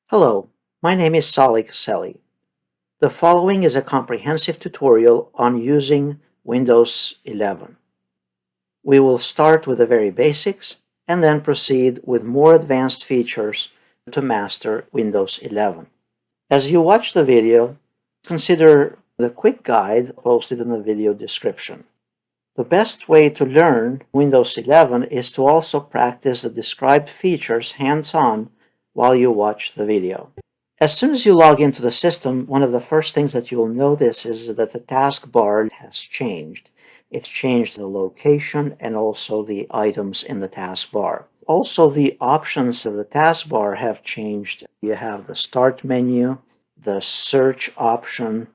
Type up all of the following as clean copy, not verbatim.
Hello, my name is Kaceli. The following is a comprehensive tutorial on using Windows 11. We will start with the very basics and then proceed with more advanced features to master Windows 11. As you watch the video, consider the quick guide posted in the video description. The best way to learn Windows 11 is to also practice the described features hands-on while you watch the video. As soon as you log into the system, one of the first things that you will notice is that the taskbar has changed. It's changed the location and also the items in the taskbar. Also, the options of the taskbar have changed. You have the Start menu, the Search option,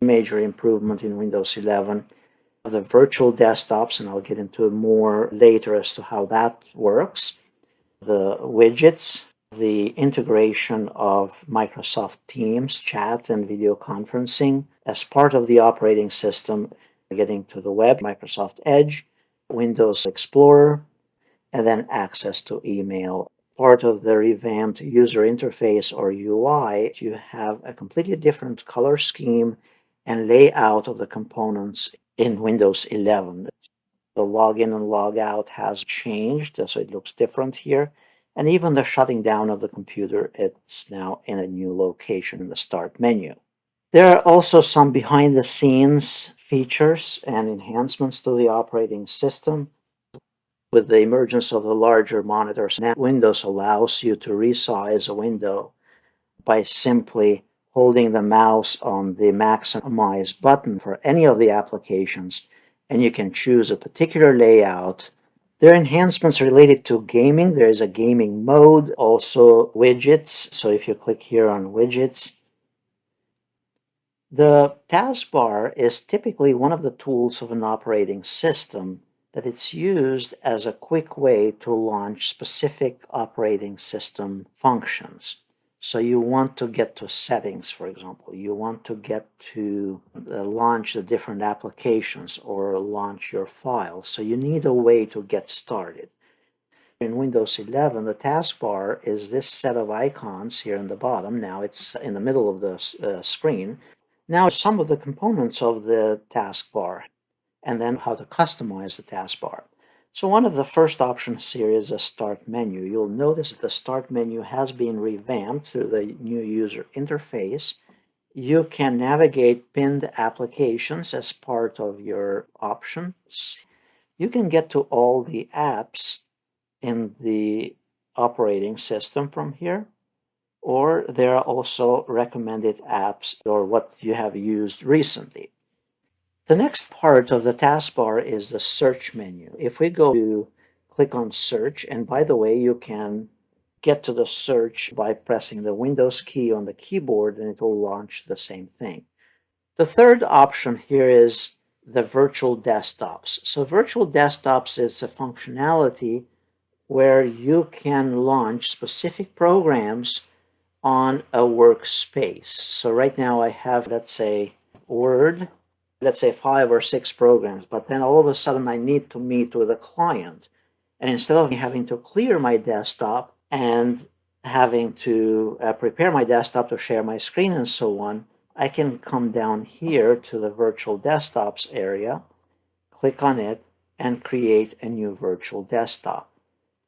major improvement in Windows 11, the virtual desktops, and I'll get into more later as to how that works, the widgets, the integration of Microsoft Teams, chat, and video conferencing as part of the operating system, getting to the web, Microsoft Edge, Windows Explorer, and then access to email. Part of the revamped user interface or UI, you have a completely different color scheme and layout of the components in Windows 11. The login and logout has changed, so it looks different here. And even the shutting down of the computer, it's now in a new location in the Start menu. There are also some behind-the-scenes features and enhancements to the operating system. With the emergence of the larger monitors, now Windows allows you to resize a window by simply holding the mouse on the maximize button for any of the applications, and you can choose a particular layout. There are enhancements related to gaming. There is a gaming mode, also widgets. So if you click here on widgets, the taskbar is typically one of the tools of an operating system that it's used as a quick way to launch specific operating system functions. So you want to get to settings, for example. You want to get to launch the different applications or launch your files. So you need a way to get started. In Windows 11, the taskbar is this set of icons here in the bottom. Now it's in the middle of the screen. Now some of the components of the taskbar, and then how to customize the taskbar. So one of the first options here is a Start menu. You'll notice that the Start menu has been revamped to the new user interface. You can navigate pinned applications as part of your options. You can get to all the apps in the operating system from here, or there are also recommended apps or what you have used recently. The next part of the taskbar is the search menu. If we go to click on search, and by the way, you can get to the search by pressing the Windows key on the keyboard and it will launch the same thing. The third option here is the virtual desktops. So virtual desktops is a functionality where you can launch specific programs on a workspace. So right now I have, let's say, Word, let's say 5 or 6 programs, but then all of a sudden I need to meet with a client. And instead of having to clear my desktop and having to prepare my desktop to share my screen and so on, I can come down here to the virtual desktops area, click on it, and create a new virtual desktop.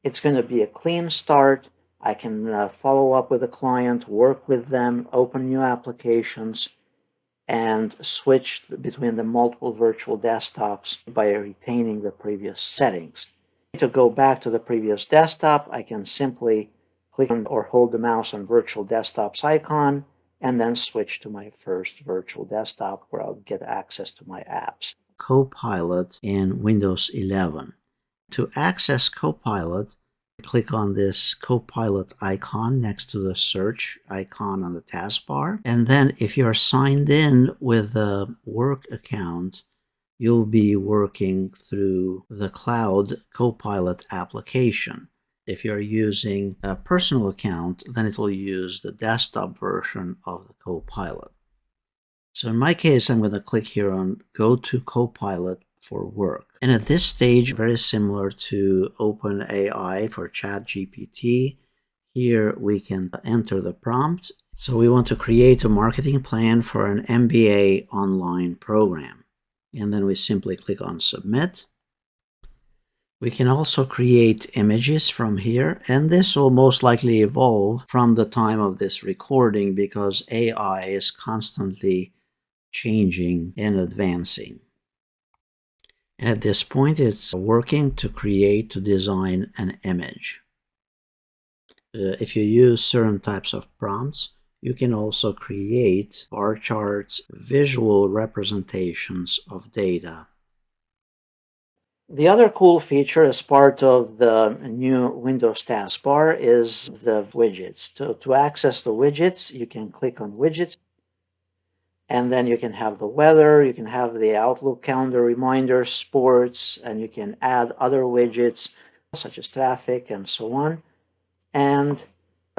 It's going to be a clean start. I can follow up with the client, work with them, open new applications, and switch between the multiple virtual desktops by retaining the previous settings. To go back to the previous desktop, I can simply click on or hold the mouse on virtual desktops icon and then switch to my first virtual desktop where I'll get access to my apps. Copilot in Windows 11. To access Copilot, click on this Copilot icon next to the search icon on the taskbar. And then if you're signed in with a work account, you'll be working through the cloud Copilot application. If you're using a personal account, then it will use the desktop version of the Copilot. So in my case, I'm going to click here on Go to Copilot for work. And at this stage, very similar to OpenAI for ChatGPT, Here we can enter the prompt. So we want to create a marketing plan for an MBA online program. And then we simply click on Submit. We can also create images from here, and this will most likely evolve from the time of this recording because AI is constantly changing and advancing. And at this point, it's working to design an image. If you use certain types of prompts, you can also create bar charts, visual representations of data. The other cool feature as part of the new Windows taskbar is the widgets. To access the widgets, you can click on widgets, and then you can have the weather, you can have the Outlook calendar reminders, sports, and you can add other widgets such as traffic and so on. And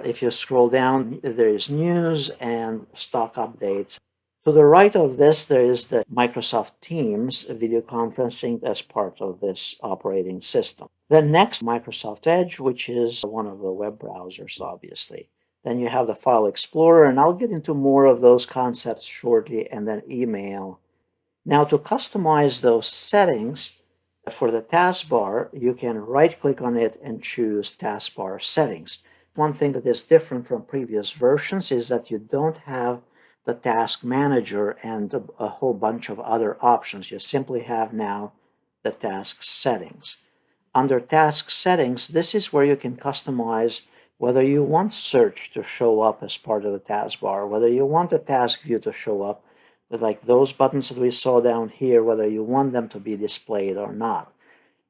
if you scroll down, there is news and stock updates. To the right of this, there is the Microsoft Teams video conferencing as part of this operating system. Then next, Microsoft Edge, which is one of the web browsers, obviously. Then you have the File Explorer, and I'll get into more of those concepts shortly, and then email. Now, to customize those settings for the taskbar, you can right-click on it and choose Taskbar Settings. One thing that is different from previous versions is that you don't have the Task Manager and a whole bunch of other options. You simply have now the Task Settings. Under Task Settings, this is where you can customize whether you want search to show up as part of the taskbar, whether you want the task view to show up, like those buttons that we saw down here, whether you want them to be displayed or not.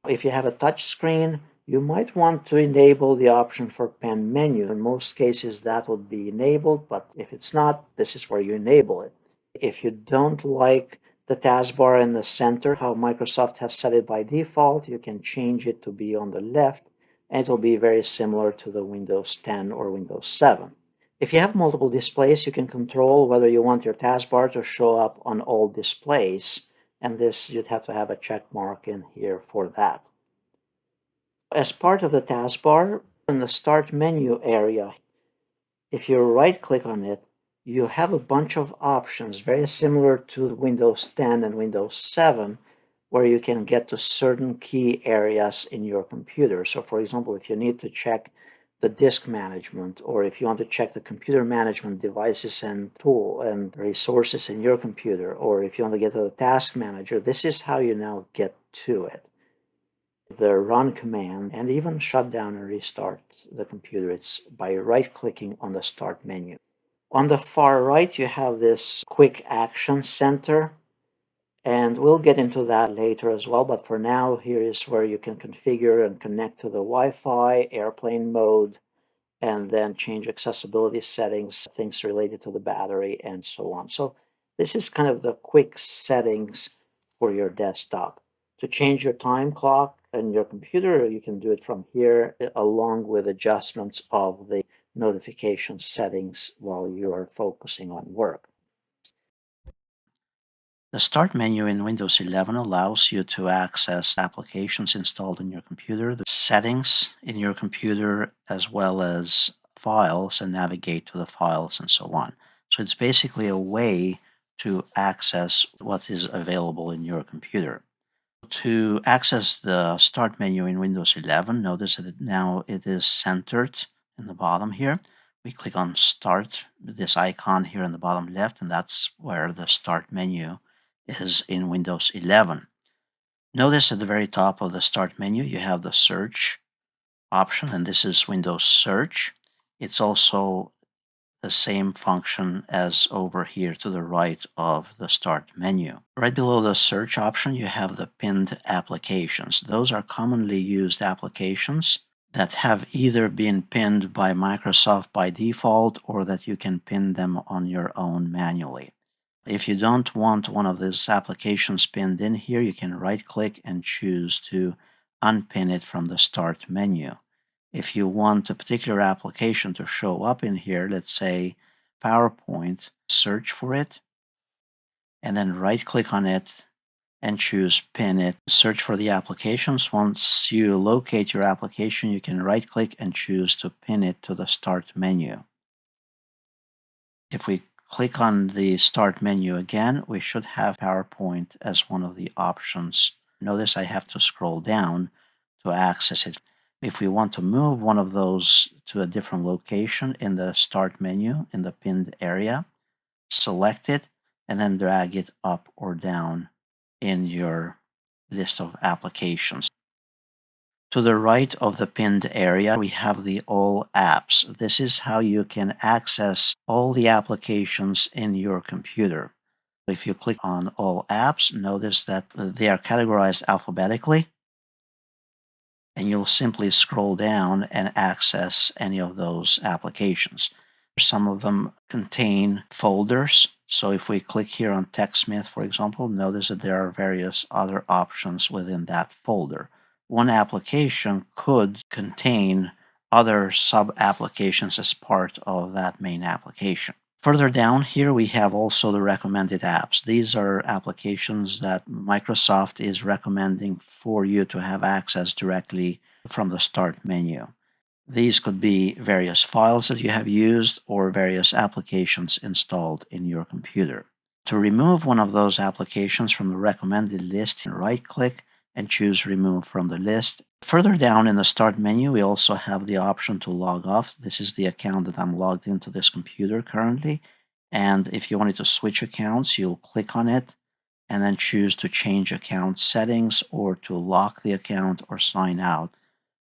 If you have a touch screen, you might want to enable the option for pen menu. In most cases, that would be enabled, but if it's not, this is where you enable it. If you don't like the taskbar in the center, how Microsoft has set it by default, you can change it to be on the left, and it will be very similar to the Windows 10 or Windows 7. If you have multiple displays, you can control whether you want your taskbar to show up on all displays, and this you'd have to have a check mark in here for that. As part of the taskbar, in the Start menu area, if you right-click on it, you have a bunch of options very similar to Windows 10 and Windows 7, where you can get to certain key areas in your computer. So for example, if you need to check the disk management, or if you want to check the computer management devices and tool and resources in your computer, or if you want to get to the task manager, this is how you now get to it. The run command and even shut down and restart the computer, it's by right-clicking on the Start menu. On the far right, you have this Quick Action Center, and we'll get into that later as well. But for now, here is where you can configure and connect to the Wi-Fi, airplane mode, and then change accessibility settings, things related to the battery, and so on. So this is kind of the quick settings for your desktop. To change your time clock and your computer, you can do it from here, along with adjustments of the notification settings while you are focusing on work. The Start menu in Windows 11 allows you to access applications installed in your computer, the settings in your computer, as well as files, and navigate to the files and so on. So it's basically a way to access what is available in your computer. To access the Start menu in Windows 11, notice that now it is centered in the bottom here. We click on Start, this icon here in the bottom left, and that's where the Start menu is in Windows 11. Notice at the very top of the Start menu, you have the Search option, and this is Windows Search. It's also the same function as over here to the right of the Start menu. Right below the Search option, you have the pinned applications. Those are commonly used applications that have either been pinned by Microsoft by default or that you can pin them on your own manually. If you don't want one of these applications pinned in here, you can right-click and choose to unpin it from the Start menu. If you want a particular application to show up in here, let's say PowerPoint, search for it, and then right-click on it and choose Pin It. Search for the applications. Once you locate your application, you can right-click and choose to pin it to the Start menu. If we click on the Start menu again, we should have PowerPoint as one of the options. Notice I have to scroll down to access it. If we want to move one of those to a different location in the Start menu in the pinned area, select it and then drag it up or down in your list of applications. To the right of the pinned area, we have the All Apps. This is how you can access all the applications in your computer. If you click on All Apps, notice that they are categorized alphabetically, and you'll simply scroll down and access any of those applications. Some of them contain folders. So if we click here on TechSmith, for example, notice that there are various other options within that folder. One application could contain other sub-applications as part of that main application. Further down here, we have also the recommended apps. These are applications that Microsoft is recommending for you to have access directly from the Start menu. These could be various files that you have used or various applications installed in your computer. To remove one of those applications from the recommended list, right-click and choose Remove from the list. Further down in the Start menu, we also have the option to log off. This is the account that I'm logged into this computer currently. And if you wanted to switch accounts, you'll click on it and then choose to change account settings or to lock the account or sign out.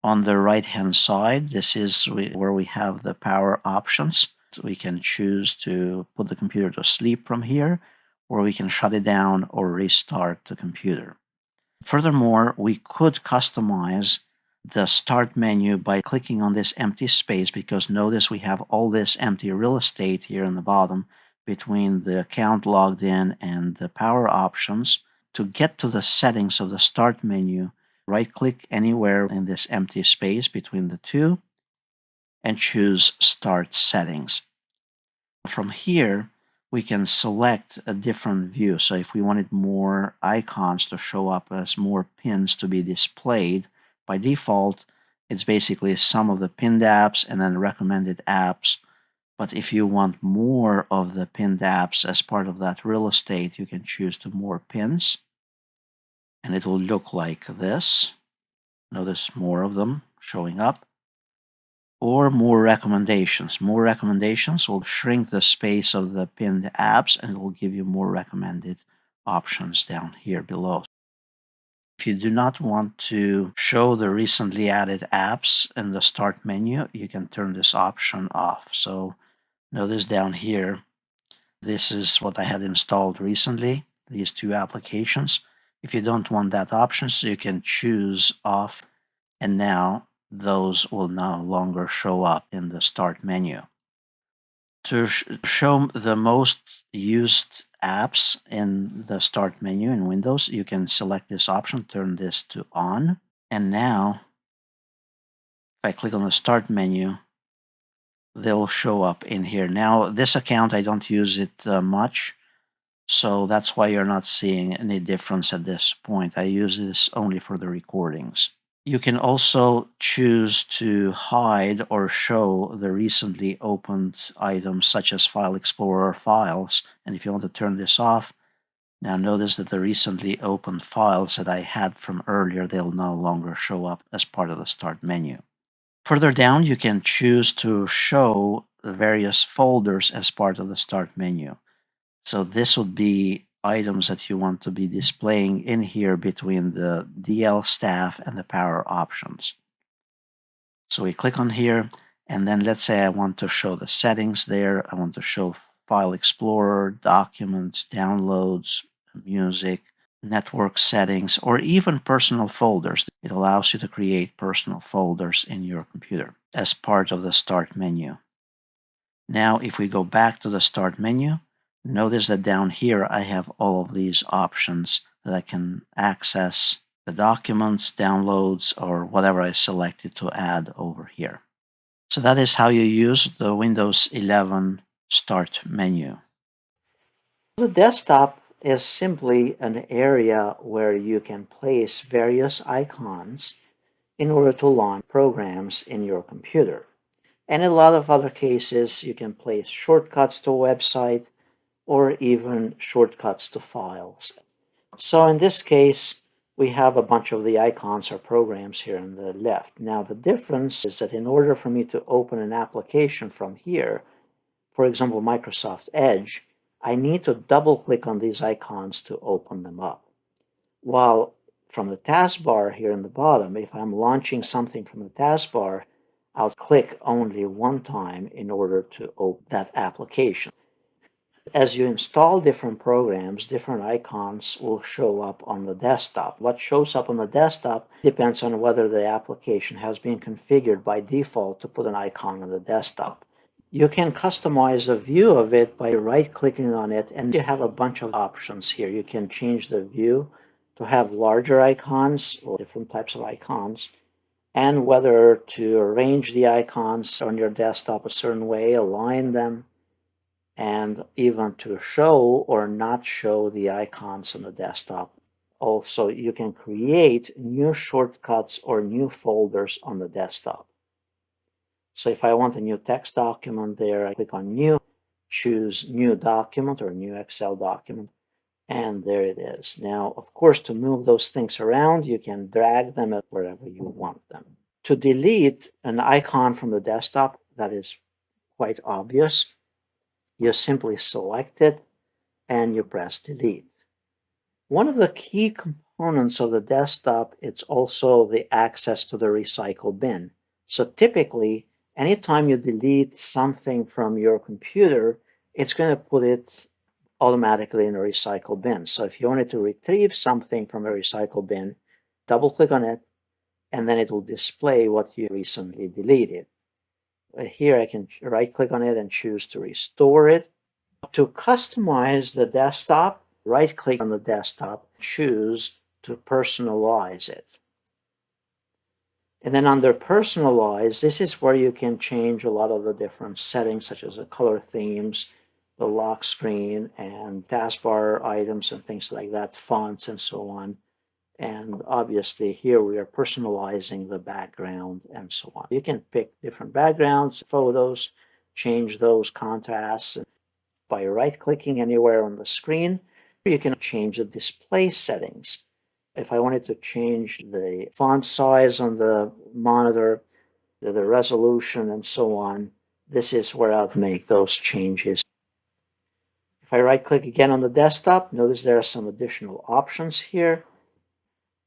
On the right-hand side, this is where we have the power options. So we can choose to put the computer to sleep from here, or we can shut it down or restart the computer. Furthermore, we could customize the Start menu by clicking on this empty space, because notice we have all this empty real estate here in the bottom between the account logged in and the power options. To get to the settings of the Start menu, right-click anywhere in this empty space between the two and choose Start Settings. From here, we can select a different view. So if we wanted more icons to show up as more pins to be displayed, by default, it's basically some of the pinned apps and then recommended apps. But if you want more of the pinned apps as part of that real estate, you can choose to more pins. And it will look like this. Notice more of them showing up. Or more recommendations. More recommendations will shrink the space of the pinned apps and it will give you more recommended options down here below. If you do not want to show the recently added apps in the Start menu, you can turn this option off. So notice down here, this is what I had installed recently, these two applications. If you don't want that option, so you can choose off, and now those will no longer show up in the Start menu. To show the most used apps in the Start menu in Windows, you can select this option, turn this to on, and now if I click on the Start menu, they'll show up in here. Now, this account, I don't use it much, so that's why you're not seeing any difference at this point. I use this only for the recordings. You can also choose to hide or show the recently opened items such as File Explorer files. And if you want to turn this off, now notice that the recently opened files that I had from earlier, they'll no longer show up as part of the Start menu. Further down, you can choose to show the various folders as part of the Start menu. So this would be items that you want to be displaying in here between the DL staff and the power options. So we click on here, and then let's say I want to show the settings there. I want to show File Explorer, Documents, Downloads, Music, Network Settings, or even personal folders. It allows you to create personal folders in your computer as part of the Start menu. Now, if we go back to the Start menu, notice that down here I have all of these options that I can access the documents, downloads, or whatever I selected to add over here. So that is how you use the Windows 11 Start menu. The desktop is simply an area where you can place various icons in order to launch programs in your computer. And in a lot of other cases, you can place shortcuts to a website or even shortcuts to files. So in this case, we have a bunch of the icons or programs here on the left. Now the difference is that in order for me to open an application from here, for example, Microsoft Edge, I need to double click on these icons to open them up. While from the taskbar here in the bottom, if I'm launching something from the taskbar, I'll click only one time in order to open that application. As you install different programs, different icons will show up on the desktop. What shows up on the desktop depends on whether the application has been configured by default to put an icon on the desktop. You can customize the view of it by right-clicking on it, and you have a bunch of options here. You can change the view to have larger icons or different types of icons, and whether to arrange the icons on your desktop a certain way, align them, and even to show or not show the icons on the desktop. Also, you can create new shortcuts or new folders on the desktop. So if I want a new text document there, I click on New, choose New Document or New Excel document, and there it is. Now, of course, to move those things around, you can drag them wherever you want them. To delete an icon from the desktop, that is quite obvious. You simply select it and you press delete. One of the key components of the desktop is also the access to the recycle bin. So typically, anytime you delete something from your computer, it's going to put it automatically in a recycle bin. So if you wanted to retrieve something from a recycle bin, double click on it, and then it will display what you recently deleted. Here I can right click on it and choose to restore it. To customize the desktop, right click on the desktop, choose to personalize it. And then under personalize, this is where you can change a lot of the different settings, such as the color themes, the lock screen, and taskbar items and things like that, fonts and so on. And obviously here we are personalizing the background and so on. You can pick different backgrounds, photos, change those contrasts by right-clicking anywhere on the screen. You can change the display settings. If I wanted to change the font size on the monitor, the resolution, and so on, this is where I'll make those changes. If I right-click again on the desktop, notice there are some additional options here.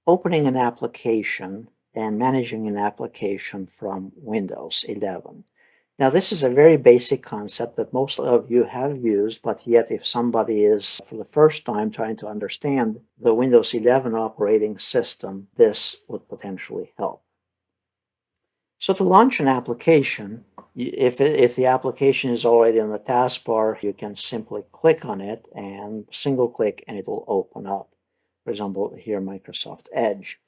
Opening an application and managing an application from Windows 11. Now, this is a very basic concept that most of you have used, but yet if somebody is for the first time trying to understand the Windows 11 operating system, this would potentially help. So to launch an application, if the application is already on the taskbar, you can simply click on it and single click and it will open up. For example, here Microsoft Edge.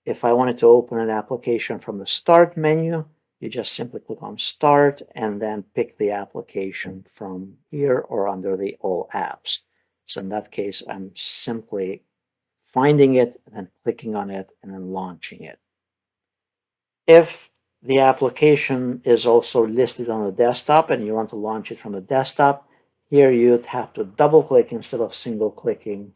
If I wanted to open an application from the Start menu, you just simply click on Start and then pick the application from here or under the All Apps. So in that case, I'm simply finding it, and then clicking on it, and then launching it. If the application is also listed on the desktop and you want to launch it from the desktop, here you'd have to double click instead of single clicking.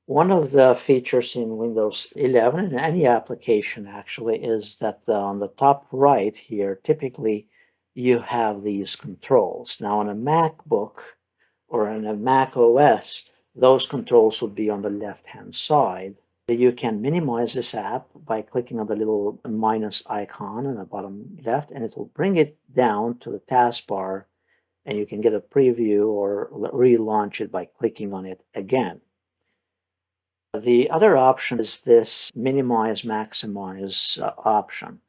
One of the features in Windows 11 and any application actually is that on the top right here, typically you have these controls. Now on a MacBook or on a Mac OS, those controls would be on the left-hand side. You can minimize this app by clicking on the little minus icon on the bottom left, and it will bring it down to the taskbar, and you can get a preview or relaunch it by clicking on it again. The other option is this minimize, maximize option.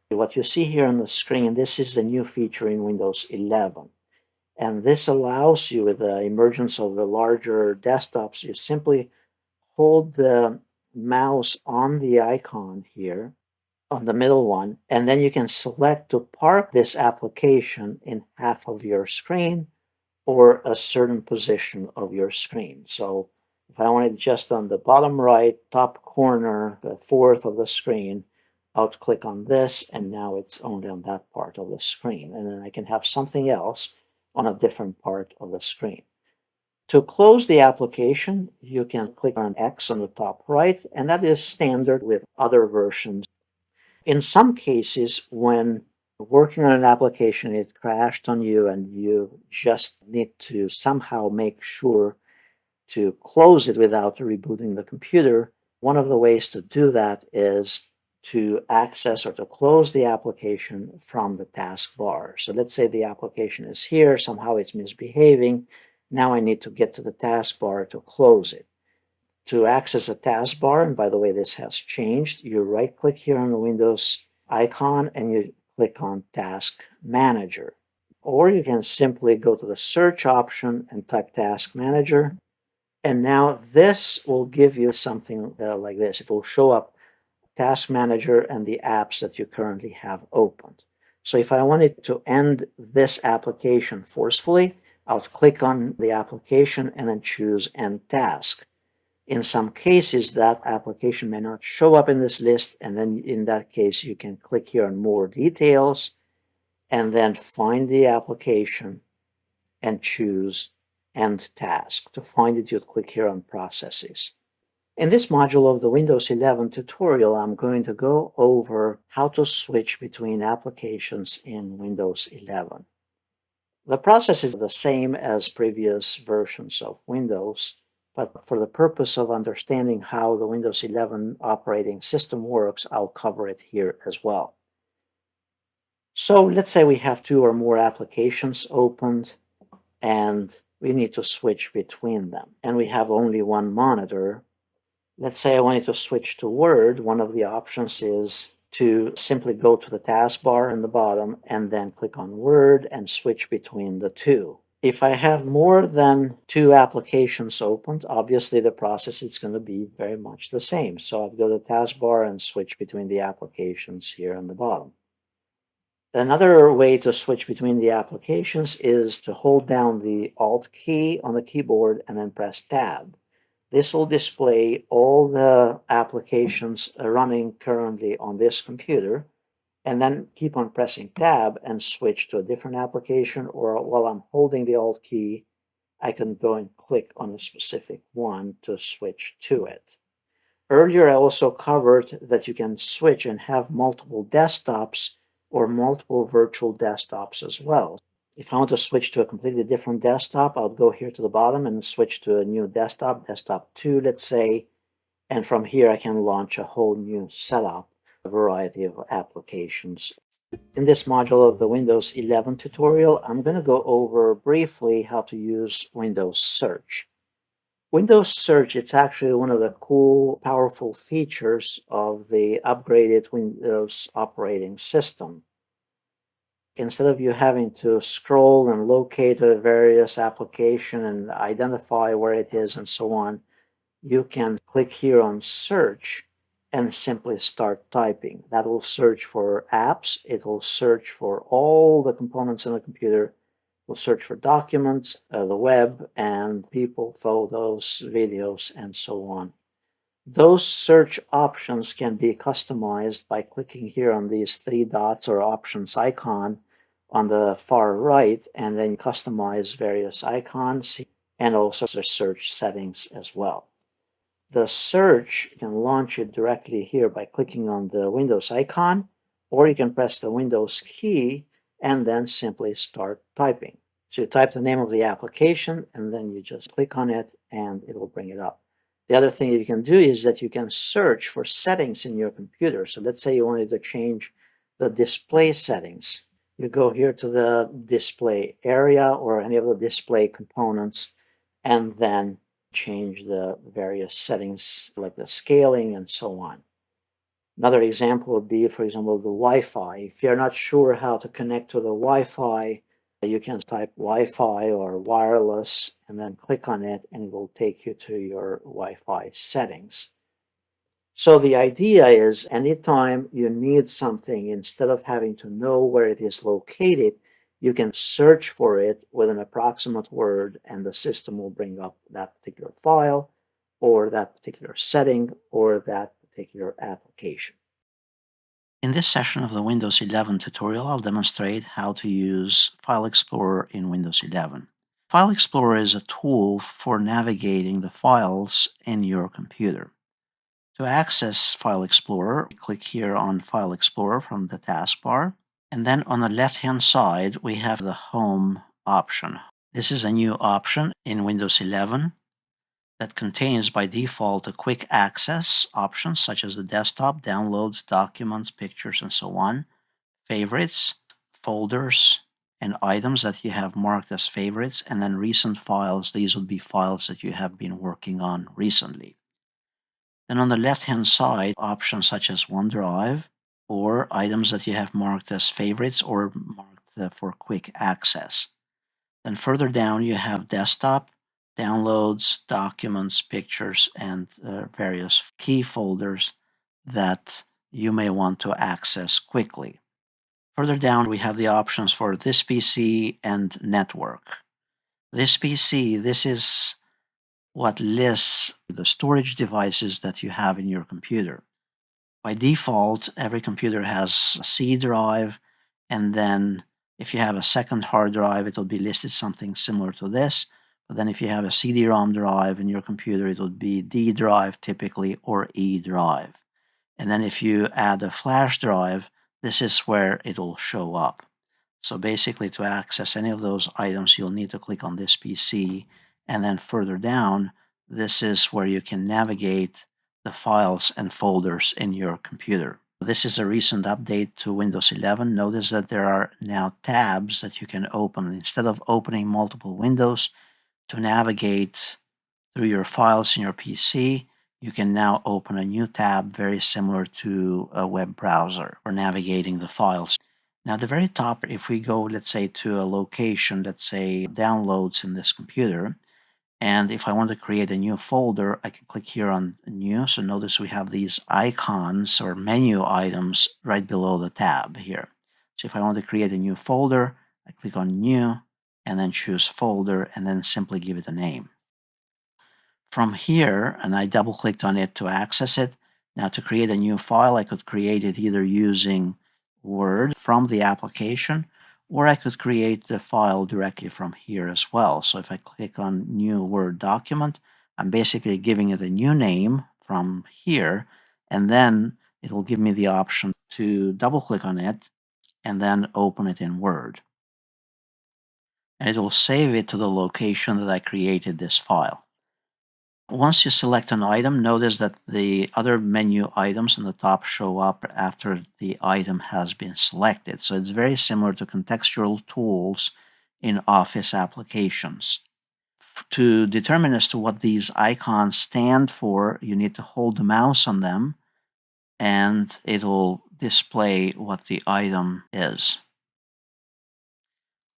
What you see here on the screen, this is the new feature in Windows 11. And this allows you, with the emergence of the larger desktops, you simply hold the mouse on the icon here, on the middle one, and then you can select to park this application in half of your screen or a certain position of your screen. So If I want it just on the bottom right, top corner, the fourth of the screen, I'll click on this, and now it's only on that part of the screen. And then I can have something else on a different part of the screen. To close the application, you can click on X on the top right, and that is standard with other versions. In some cases, when working on an application, it crashed on you, and you just need to somehow make sure to close it without rebooting the computer, one of the ways to do that is to access or to close the application from the taskbar. So let's say the application is here, somehow it's misbehaving. Now I need to get to the taskbar to close it. To access a taskbar, and by the way, this has changed, you right click here on the Windows icon and you click on Task Manager. Or you can simply go to the search option and type Task Manager. And now this will give you something like this. It will show up Task Manager and the apps that you currently have opened. So if I wanted to end this application forcefully, I'll click on the application and then choose End Task. In some cases, that application may not show up in this list, and then in that case, you can click here on More Details and then find the application and choose End Task. To find it, you'd click here on Processes. In this module of the Windows 11 tutorial, I'm going to go over how to switch between applications in Windows 11. The process is the same as previous versions of Windows, but for the purpose of understanding how the Windows 11 operating system works, I'll cover it here as well. So let's say we have two or more applications opened, and we need to switch between them. And we have only one monitor. Let's say I wanted to switch to Word. One of the options is to simply go to the taskbar in the bottom and then click on Word and switch between the two. If I have more than two applications opened, obviously the process is going to be very much the same. So I'll go to the taskbar and switch between the applications here on the bottom. Another way to switch between the applications is to hold down the Alt key on the keyboard and then press Tab. This will display all the applications running currently on this computer, and then keep on pressing Tab and switch to a different application, or while I'm holding the Alt key, I can go and click on a specific one to switch to it. Earlier, I also covered that you can switch and have multiple desktops or multiple virtual desktops as well. If I want to switch to a completely different desktop, I'll go here to the bottom and switch to a new desktop, desktop 2, let's say, and from here I can launch a whole new setup, a variety of applications. In this module of the Windows 11 tutorial, I'm going to go over briefly how to use Windows Search. Windows Search, it's actually one of the cool, powerful features of the upgraded Windows operating system. Instead of you having to scroll and locate a various application and identify where it is and so on, you can click here on Search and simply start typing. That will search for apps. It will search for all the components in the computer. It will search for documents, the web, and people, photos, videos, and so on. Those search options can be customized by clicking here on these three dots or options icon on the far right, and then customize various icons and also the search settings as well. The search, you can launch it directly here by clicking on the Windows icon, or you can press the Windows key and then simply start typing. So you type the name of the application and then you just click on it and it will bring it up. The other thing you can do is that you can search for settings in your computer. So let's say you wanted to change the display settings. You go here to the display area or any of the display components and then change the various settings like the scaling and so on. Another example would be, for example, the Wi-Fi. If you're not sure how to connect to the Wi-Fi, you can type Wi-Fi or wireless and then click on it and it will take you to your Wi-Fi settings. So the idea is anytime you need something, instead of having to know where it is located, you can search for it with an approximate word and the system will bring up that particular file. or that particular setting or that particular application. In this session of the Windows 11 tutorial, I'll demonstrate how to use File Explorer in Windows 11. File Explorer is a tool for navigating the files in your computer. To access File Explorer, click here on File Explorer from the taskbar, and then on the left-hand side, we have the Home option. This is a new option in Windows 11 that contains by default a quick access options such as the desktop, downloads, documents, pictures, and so on, favorites, folders, and items that you have marked as favorites, and then recent files. These would be files that you have been working on recently. Then on the left-hand side, options such as OneDrive or items that you have marked as favorites or marked for quick access. Then further down, you have desktop, downloads, documents, pictures, and various key folders that you may want to access quickly. Further down, we have the options for this PC and network. This PC, this is what lists the storage devices that you have in your computer. By default, every computer has a C drive, and then if you have a second hard drive, it'll be listed something similar to this. But then if you have a CD-ROM drive in your computer, it would be D drive typically, or E drive. And then if you add a flash drive, this is where it'll show up. So basically, to access any of those items, you'll need to click on this PC, and then further down, this is where you can navigate the files and folders in your computer. This is a recent update to Windows 11. Notice that there are now tabs that you can open. Instead of opening multiple windows to navigate through your files in your PC, you can now open a new tab very similar to a web browser for navigating the files. Now, at the very top, if we go, let's say, to a location, let's say downloads in this computer, and if I want to create a new folder, I can click here on New. So notice we have these icons or menu items right below the tab here. So if I want to create a new folder, I click on New and then choose Folder and then simply give it a name. From here, and I double-clicked on it to access it. Now to create a new file, I could create it either using Word from the application, or I could create the file directly from here as well. So if I click on New Word Document, I'm basically giving it a new name from here, and then it will give me the option to double-click on it and then open it in Word. And it will save it to the location that I created this file. Once you select an item, notice that the other menu items on the top show up after the item has been selected. So it's very similar to contextual tools in Office applications. To determine as to what these icons stand for, you need to hold the mouse on them, and it'll display what the item is.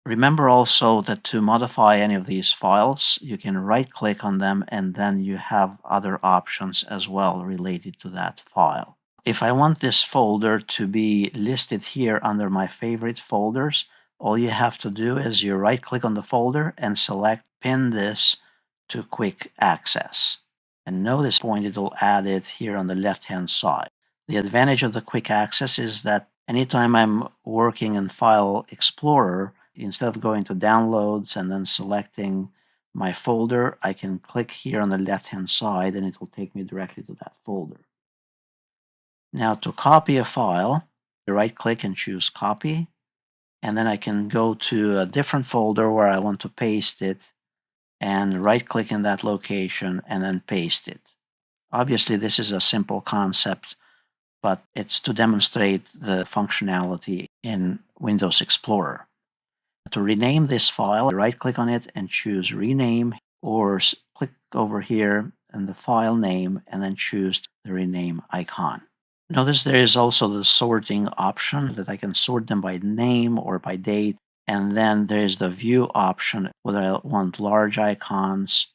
Remember also that to modify any of these files, you can right-click on them and then you have other options as well related to that file. If I want this folder to be listed here under my favorite folders, all you have to do is you right-click on the folder and select Pin this to Quick Access. And notice point it'll add it here on the left-hand side. The advantage of the Quick Access is that anytime I'm working in File Explorer, instead of going to Downloads and then selecting my folder, I can click here on the left-hand side and it will take me directly to that folder. Now to copy a file, right-click and choose Copy, and then I can go to a different folder where I want to paste it and right-click in that location and then paste it. Obviously, this is a simple concept, but it's to demonstrate the functionality in Windows Explorer. To rename this file, right-click on it and choose Rename, or click over here in the file name and then choose the Rename icon. Notice there is also the sorting option that I can sort them by name or by date, and then there is the View option, whether I want large icons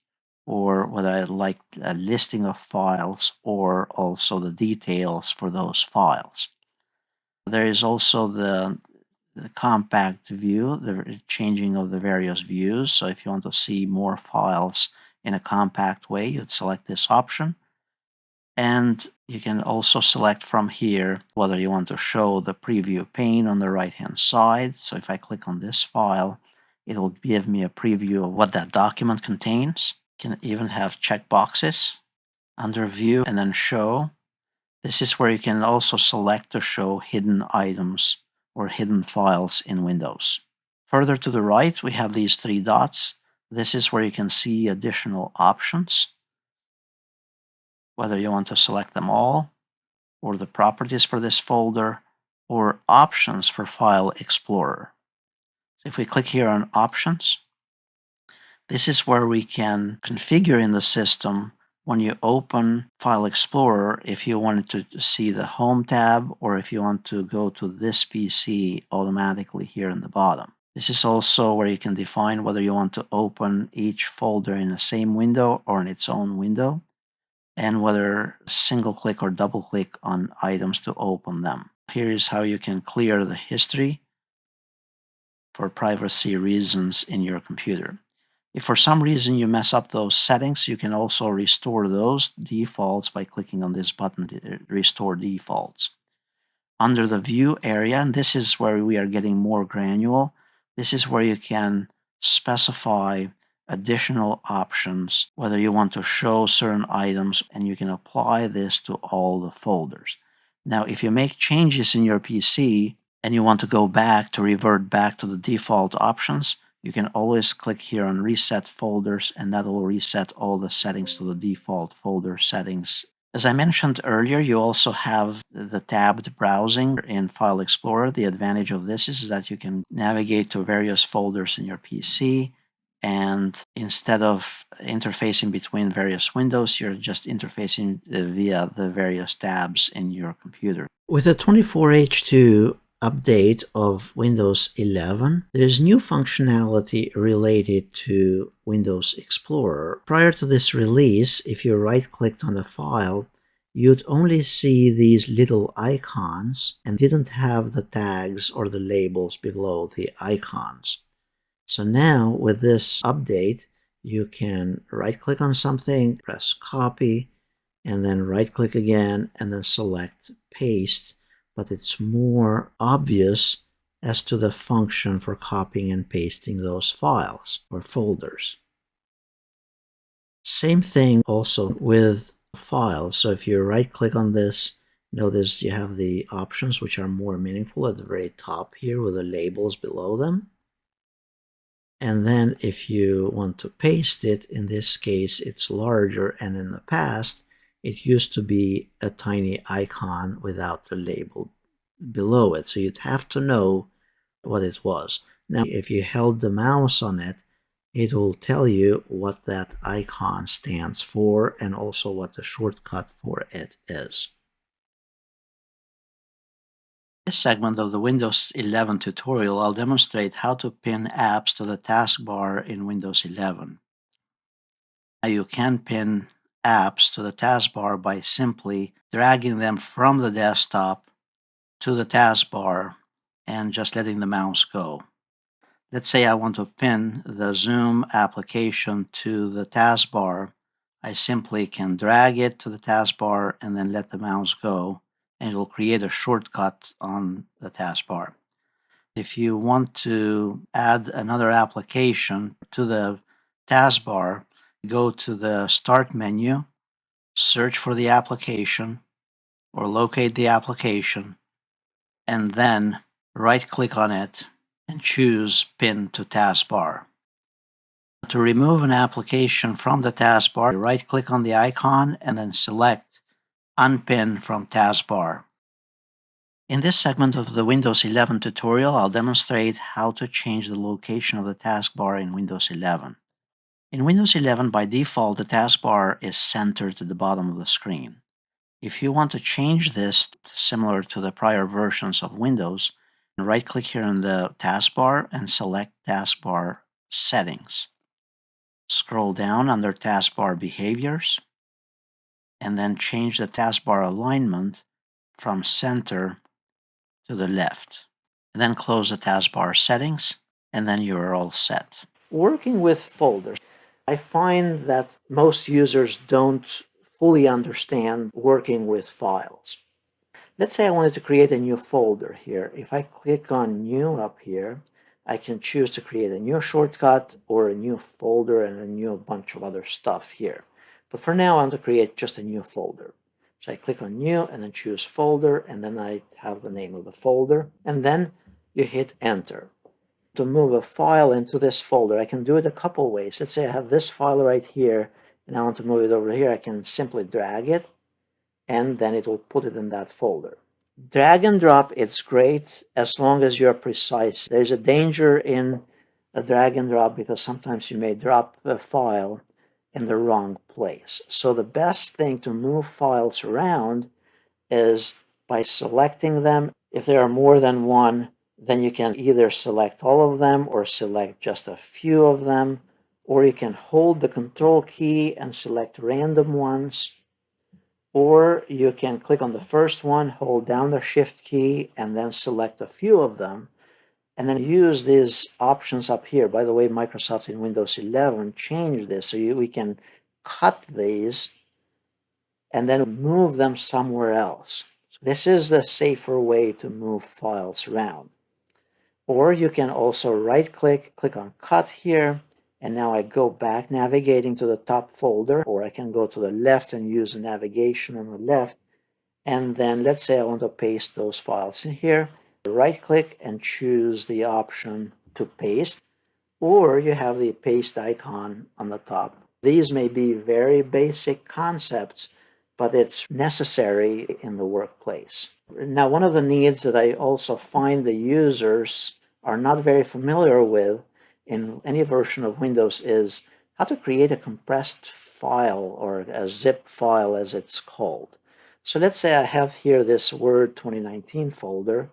or whether I like a listing of files or also the details for those files. There is also the compact view, the changing of the various views. So if you want to see more files in a compact way, you'd select this option. And you can also select from here whether you want to show the preview pane on the right-hand side. So if I click on this file, it will give me a preview of what that document contains. You can even have checkboxes under View and then Show. This is where you can also select to show hidden items or hidden files in Windows. Further to the right, we have these three dots. This is where you can see additional options, whether you want to select them all, or the properties for this folder, or options for File Explorer. So if we click here on Options, this is where we can configure in the system when you open File Explorer if you wanted to see the Home tab or if you want to go to this PC automatically here in the bottom. This is also where you can define whether you want to open each folder in the same window or in its own window, and whether single click or double click on items to open them. Here's how you can clear the history for privacy reasons in your computer. If for some reason you mess up those settings, you can also restore those defaults by clicking on this button, Restore Defaults. Under the View area, and this is where we are getting more granular, this is where you can specify additional options, whether you want to show certain items, and you can apply this to all the folders. Now, if you make changes in your PC and you want to go back to revert back to the default options, you can always click here on Reset Folders, and that will reset all the settings to the default folder settings. As I mentioned earlier, you also have the tabbed browsing in File Explorer. The advantage of this is that you can navigate to various folders in your PC, and instead of interfacing between various windows, you're just interfacing via the various tabs in your computer. With the 24H2 update of Windows 11, there is new functionality related to Windows Explorer. Prior to this release, if you right-clicked on the file, you'd only see these little icons and didn't have the tags or the labels below the icons. So now, with this update, you can right-click on something, press Copy, and then right-click again, and then select Paste, but it's more obvious as to the function for copying and pasting those files or folders. Same thing also with files. So if you right-click on this, notice you have the options which are more meaningful at the very top here with the labels below them. And then if you want to paste it, in this case, it's larger, and in the past, it used to be a tiny icon without the label below it. So you'd have to know what it was. Now, if you held the mouse on it, it will tell you what that icon stands for and also what the shortcut for it is. In this segment of the Windows 11 tutorial, I'll demonstrate how to pin apps to the taskbar in Windows 11. Now you can pin apps to the taskbar by simply dragging them from the desktop to the taskbar and just letting the mouse go. Let's say I want to pin the Zoom application to the taskbar. I simply can drag it to the taskbar and then let the mouse go, and it will create a shortcut on the taskbar. If you want to add another application to the taskbar, go to the Start menu, search for the application or locate the application, and then right-click on it and choose Pin to Taskbar. To remove an application from the taskbar, right-click on the icon and then select Unpin from Taskbar. In this segment of the Windows 11 tutorial, I'll demonstrate how to change the location of the taskbar in Windows 11. In Windows 11, by default, the taskbar is centered to the bottom of the screen. If you want to change this similar to the prior versions of Windows, right-click here in the taskbar and select Taskbar Settings. Scroll down under Taskbar Behaviors, and then change the taskbar alignment from center to the left. And then close the taskbar settings, and then you're all set. Working with folders. I find that most users don't fully understand working with files. Let's say I wanted to create a new folder here. If I click on New up here, I can choose to create a new shortcut or a new folder and a new bunch of other stuff here. But for now, I want to create just a new folder. So I click on New and then choose Folder, and then I have the name of the folder, and then you hit Enter. To move a file into this folder, I can do it a couple ways. Let's say I have this file right here, and I want to move it over here. I can simply drag it, and then it will put it in that folder. Drag and drop, it's great as long as you're precise. There's a danger in a drag and drop because sometimes you may drop a file in the wrong place. So the best thing to move files around is by selecting them. If there are more than one, then you can either select all of them or select just a few of them, or you can hold the Control key and select random ones, or you can click on the first one, hold down the Shift key, and then select a few of them, and then use these options up here. By the way, Microsoft in Windows 11 changed this, so we can cut these and then move them somewhere else. So this is the safer way to move files around. Or you can also right-click, click on Cut here, and now I go back navigating to the top folder, or I can go to the left and use the navigation on the left. And then let's say I want to paste those files in here. Right-click and choose the option to paste, or you have the paste icon on the top. These may be very basic concepts, but it's necessary in the workplace. Now, one of the needs that I also find the users are not very familiar with in any version of Windows is how to create a compressed file, or a zip file as it's called. So let's say I have here this Word 2019 folder,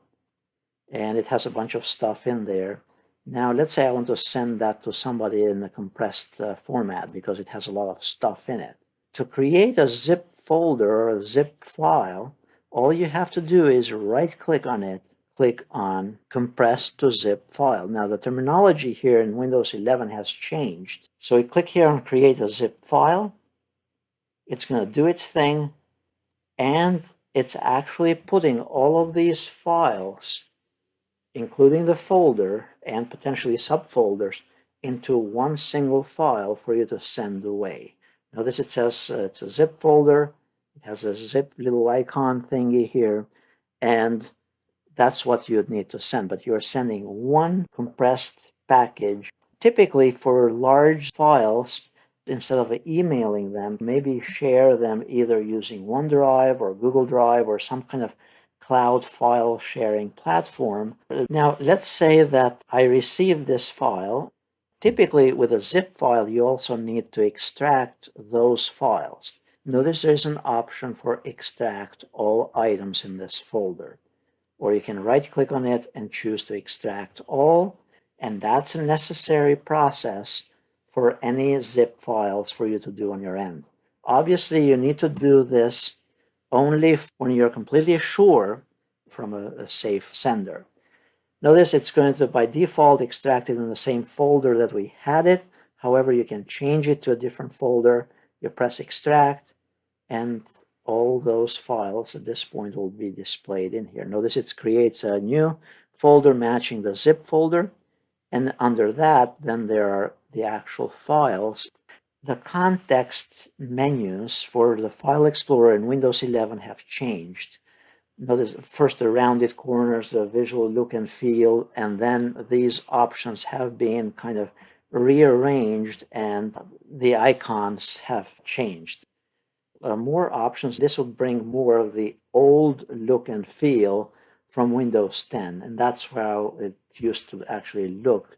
and it has a bunch of stuff in there. Now, let's say I want to send that to somebody in a compressed format because it has a lot of stuff in it. To create a zip folder or a zip file, all you have to do is right-click on it, click on Compress to Zip File. Now, the terminology here in Windows 11 has changed. So we click here on Create a Zip File. It's going to do its thing, and it's actually putting all of these files, including the folder and potentially subfolders, into one single file for you to send away. Notice it says it's a zip folder. It has a zip little icon thingy here, and that's what you'd need to send. But you're sending one compressed package. Typically for large files, instead of emailing them, maybe share them either using OneDrive or Google Drive or some kind of cloud file sharing platform. Now, let's say that I received this file. Typically, with a zip file, you also need to extract those files. Notice there's an option for extract all items in this folder. Or you can right-click on it and choose to extract all, and that's a necessary process for any zip files for you to do on your end. Obviously, you need to do this only when you're completely sure from a safe sender. Notice it's going to, by default, extract it in the same folder that we had it. However, you can change it to a different folder. You press Extract, and all those files at this point will be displayed in here. Notice it creates a new folder matching the zip folder, and under that, then there are the actual files. The context menus for the File Explorer in Windows 11 have changed. Notice first the rounded corners, the visual look and feel, and then these options have been kind of rearranged and the icons have changed. More options. This will bring more of the old look and feel from Windows 10, and that's how it used to actually look.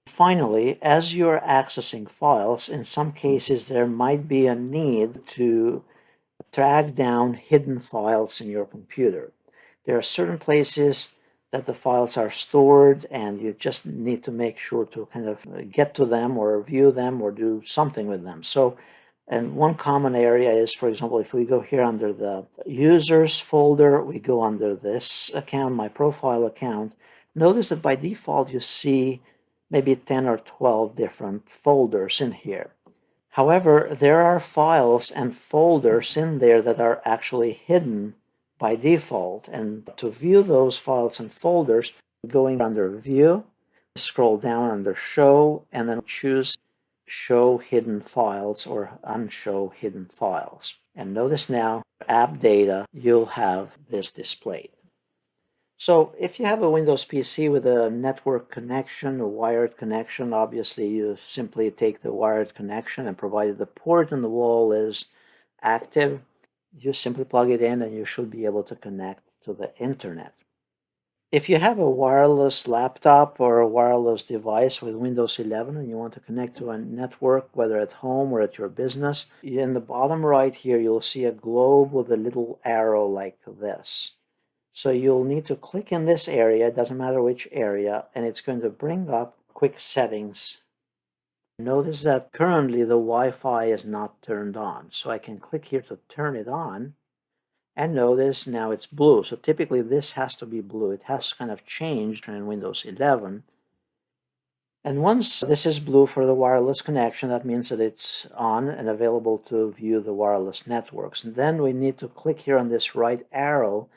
Finally, as you're accessing files, in some cases there might be a need to track down hidden files in your computer. There are certain places that the files are stored, and you just need to make sure to kind of get to them or view them or do something with them. So, and one common area is, for example, if we go here under the users folder, we go under this account, my profile account, notice that by default you see maybe 10 or 12 different folders in here. However, there are files and folders in there that are actually hidden by default. And to view those files and folders, going under View, scroll down under Show, and then choose Show Hidden Files or Unshow Hidden Files. And notice now, app data, you'll have this displayed. So if you have a Windows PC with a network connection, a wired connection, obviously you simply take the wired connection, and provided the port on the wall is active, you simply plug it in and you should be able to connect to the internet. If you have a wireless laptop or a wireless device with Windows 11 and you want to connect to a network, whether at home or at your business, in the bottom right here, you'll see a globe with a little arrow like this. So you'll need to click in this area, it doesn't matter which area, and it's going to bring up quick settings. Notice that currently the Wi-Fi is not turned on. So I can click here to turn it on, and notice now it's blue. So typically this has to be blue. It has kind of changed in Windows 11. And once this is blue for the wireless connection, that means that it's on and available to view the wireless networks. And then we need to click here on this right arrow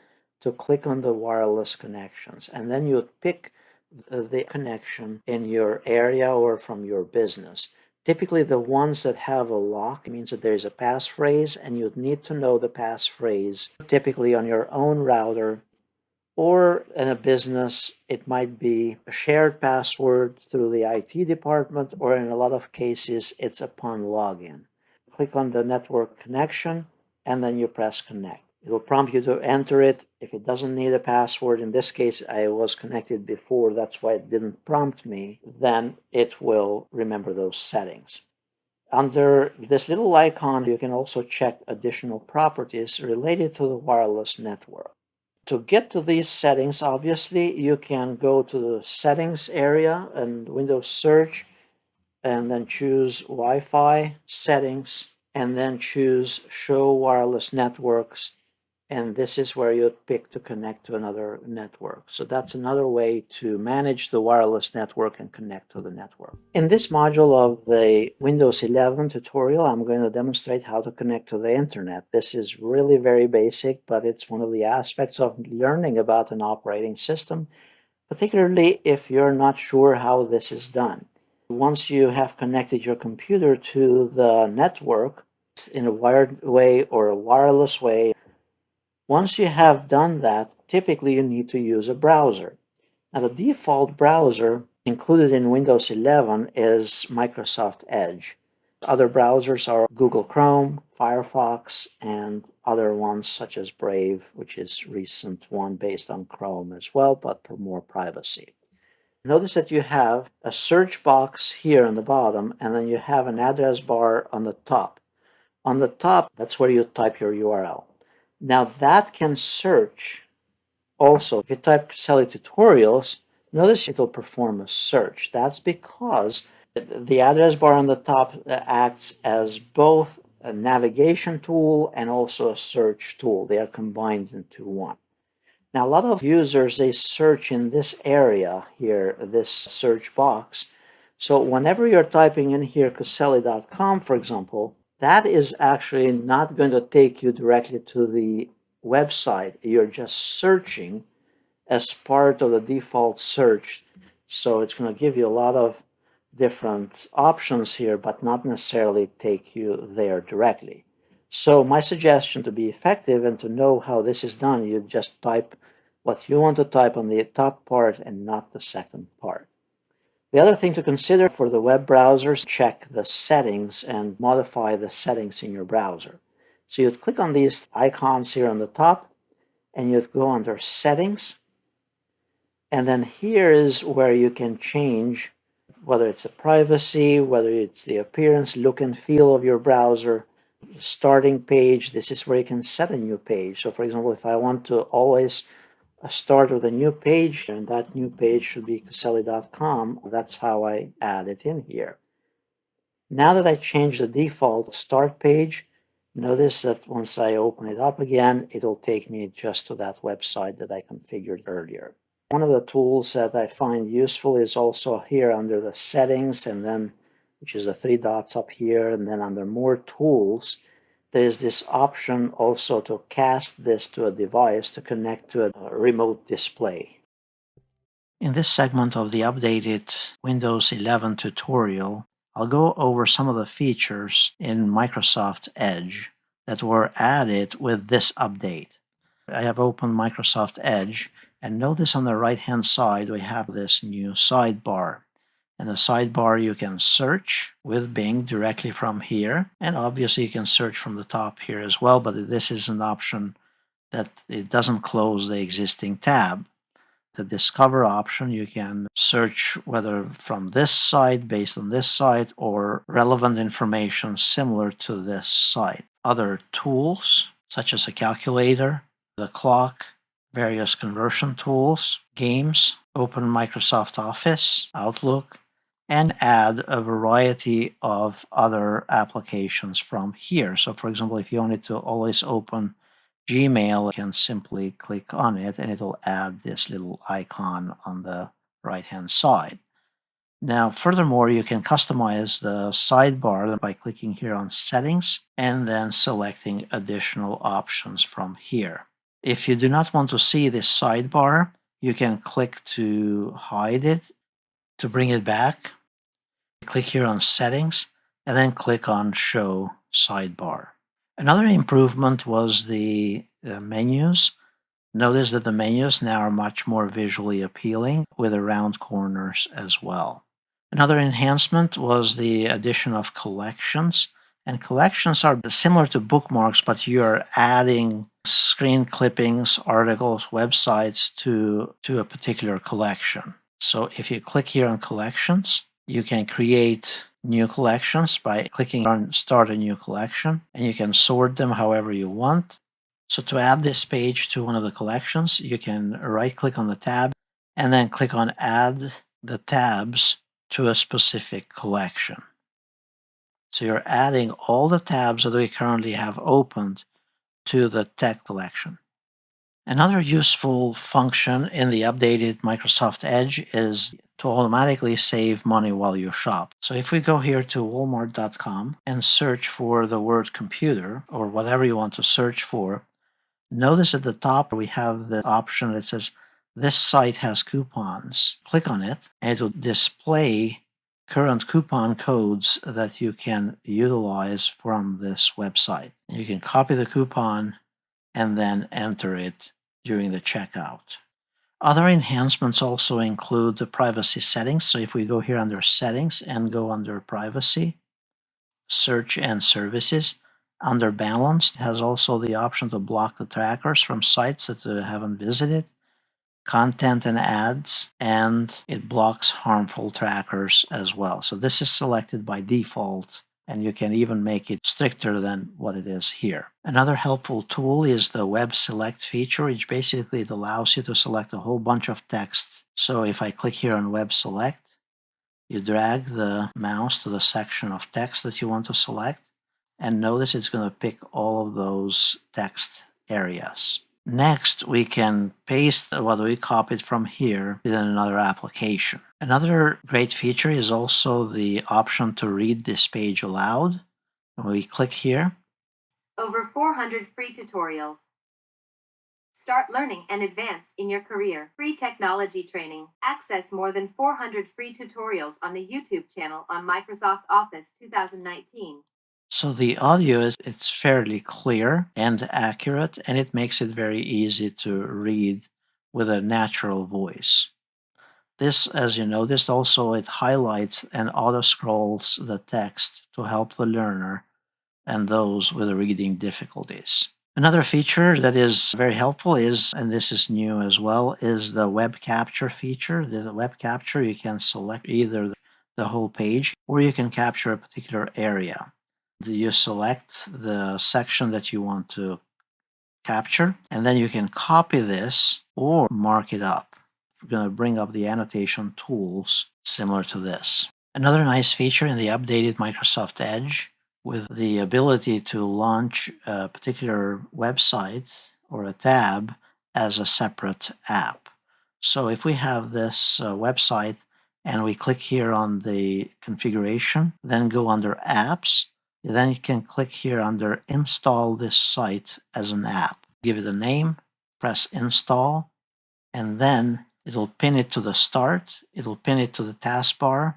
to click on the wireless connections. And then you pick the connection in your area or from your business. Typically, the ones that have a lock means that there is a passphrase, and you'd need to know the passphrase typically on your own router, or in a business, it might be a shared password through the IT department, or in a lot of cases, it's upon login. Click on the network connection, and then you press connect. It will prompt you to enter it. If it doesn't need a password, in this case, I was connected before, that's why it didn't prompt me, then it will remember those settings. Under this little icon, you can also check additional properties related to the wireless network. To get to these settings, obviously, you can go to the settings area and Windows search, and then choose Wi-Fi settings, and then choose show wireless networks. And this is where you pick to connect to another network. So that's another way to manage the wireless network and connect to the network. In this module of the Windows 11 tutorial, I'm going to demonstrate how to connect to the internet. This is really very basic, but it's one of the aspects of learning about an operating system, particularly if you're not sure how this is done. Once you have connected your computer to the network in a wired way or a wireless way, once you have done that, typically you need to use a browser. Now, the default browser included in Windows 11 is Microsoft Edge. Other browsers are Google Chrome, Firefox, and other ones such as Brave, which is a recent one based on Chrome as well, but for more privacy. Notice that you have a search box here on the bottom, and then you have an address bar on the top. On the top, that's where you type your URL. Now that can search also. If you type Kaceli tutorials, notice it will perform a search. That's because the address bar on the top acts as both a navigation tool and also a search tool. They are combined into one. Now, a lot of users, they search in this area here, this search box. So whenever you're typing in here Kaceli.com, for example, that is actually not going to take you directly to the website. You're just searching as part of the default search. So it's going to give you a lot of different options here, but not necessarily take you there directly. So my suggestion to be effective and to know how this is done, you just type what you want to type on the top part and not the second part. The other thing to consider for the web browsers, check the settings and modify the settings in your browser. So you'd click on these icons here on the top, and you'd go under Settings. And then here is where you can change whether it's a privacy, whether it's the appearance, look and feel of your browser. Starting page, this is where you can set a new page. So for example, if I want to always start with a new page, and that new page should be Kaceli.com, that's how I add it in here. Now that I changed the default start page, notice that once I open it up again, it'll take me just to that website that I configured earlier. One of the tools that I find useful is also here under the settings, and then which is the three dots up here, and then under More Tools, there's this option also to cast this to a device to connect to a remote display. In this segment of the updated Windows 11 tutorial, I'll go over some of the features in Microsoft Edge that were added with this update. I have opened Microsoft Edge, and notice on the right-hand side we have this new sidebar. In the sidebar, you can search with Bing directly from here, and obviously you can search from the top here as well, but this is an option that it doesn't close the existing tab. The Discover option, you can search whether from this site, based on this site, or relevant information similar to this site. Other tools, such as a calculator, the clock, various conversion tools, games, open Microsoft Office, Outlook, and add a variety of other applications from here. So for example, if you wanted to always open Gmail, you can simply click on it and it'll add this little icon on the right-hand side. Now, furthermore, you can customize the sidebar by clicking here on Settings and then selecting additional options from here. If you do not want to see this sidebar, you can click to hide it. To bring it back, click here on Settings and then click on Show Sidebar. Another improvement was the menus. Notice that the menus now are much more visually appealing with the round corners as well. Another enhancement was the addition of collections. And collections are similar to bookmarks, but you're adding screen clippings, articles, websites to a particular collection. So if you click here on collections, you can create new collections by clicking on Start a New Collection, and you can sort them however you want. So to add this page to one of the collections, you can right-click on the tab and then click on Add the tabs to a specific collection. So you're adding all the tabs that we currently have opened to the tech collection. Another useful function in the updated Microsoft Edge is to automatically save money while you shop. So if we go here to walmart.com and search for the word computer or whatever you want to search for, notice at the top we have the option that says this site has coupons. Click on it and it will display current coupon codes that you can utilize from this website. You can copy the coupon and then enter it during the checkout. Other enhancements also include the privacy settings. So if we go here under Settings and go under Privacy, Search and Services, under Balanced has also the option to block the trackers from sites that you haven't visited, content and ads, and it blocks harmful trackers as well. So this is selected by default, and you can even make it stricter than what it is here. Another helpful tool is the Web Select feature, which basically it allows you to select a whole bunch of text. So if I click here on Web Select, you drag the mouse to the section of text that you want to select, and notice it's going to pick all of those text areas. Next, we can paste what we copied from here in another application. Another great feature is also the option to read this page aloud. When we click here, over 400 free tutorials. Start learning and advance in your career. Free technology training. Access more than 400 free tutorials on the YouTube channel on Microsoft Office 2019. So the audio it's fairly clear and accurate, and it makes it very easy to read with a natural voice. This, as you noticed, also it highlights and auto scrolls the text to help the learner and those with reading difficulties. Another feature that is very helpful is, and this is new as well, is the web capture feature. The web capture, you can select either the whole page or you can capture a particular area. You select the section that you want to capture, and then you can copy this or mark it up. We're going to bring up the annotation tools similar to this. Another nice feature in the updated Microsoft Edge with the ability to launch a particular website or a tab as a separate app. So if we have this website and we click here on the configuration, then go under apps. Then you can click here under install this site as an app. Give it a name, press install, and then it'll pin it to the start, it'll pin it to the taskbar,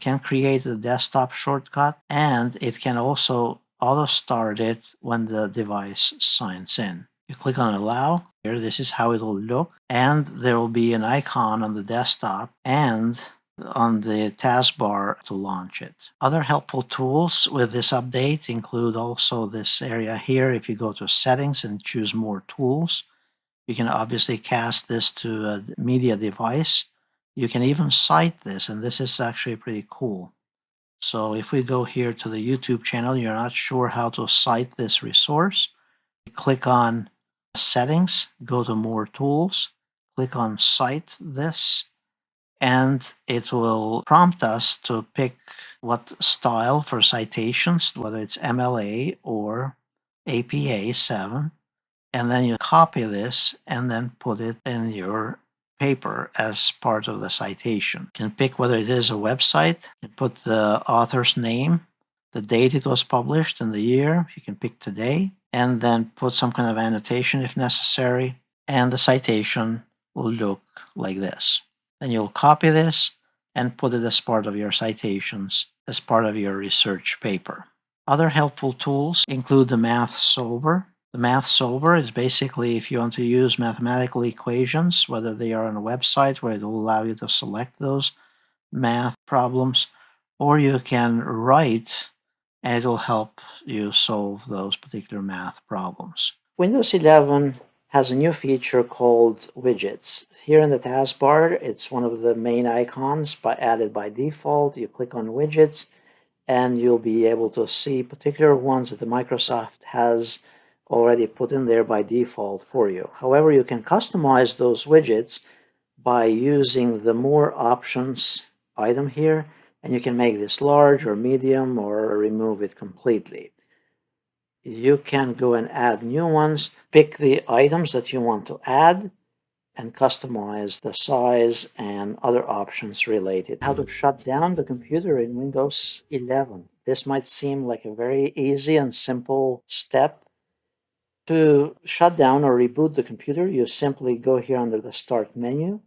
can create a desktop shortcut, and it can also auto start it when the device signs in. You click on allow. Here, this is how it'll look, and there will be an icon on the desktop and on the taskbar to launch it. Other helpful tools with this update include also this area here. If you go to settings and choose more tools, you can obviously cast this to a media device. You can even cite this, and this is actually pretty cool. So if we go here to the YouTube channel, you're not sure how to cite this resource, click on settings, go to more tools, click on cite this, and it will prompt us to pick what style for citations, whether it's MLA or APA 7. And then you copy this and then put it in your paper as part of the citation. You can pick whether it is a website, you can put the author's name, the date it was published, and the year. You can pick today, and then put some kind of annotation if necessary, and the citation will look like this. Then you'll copy this and put it as part of your citations, as part of your research paper. Other helpful tools include the math solver. The math solver is basically if you want to use mathematical equations, whether they are on a website where it will allow you to select those math problems, or you can write and it will help you solve those particular math problems. Windows 11 has a new feature called Widgets. Here in the taskbar, it's one of the main icons added by default. You click on Widgets, and you'll be able to see particular ones that the Microsoft has already put in there by default for you. However, you can customize those widgets by using the More Options item here, and you can make this large or medium or remove it completely. You can go and add new ones, pick the items that you want to add, and customize the size and other options related. How to shut down the computer in Windows 11. This might seem like a very easy and simple step. To shut down or reboot the computer, you simply go here under the Start menu,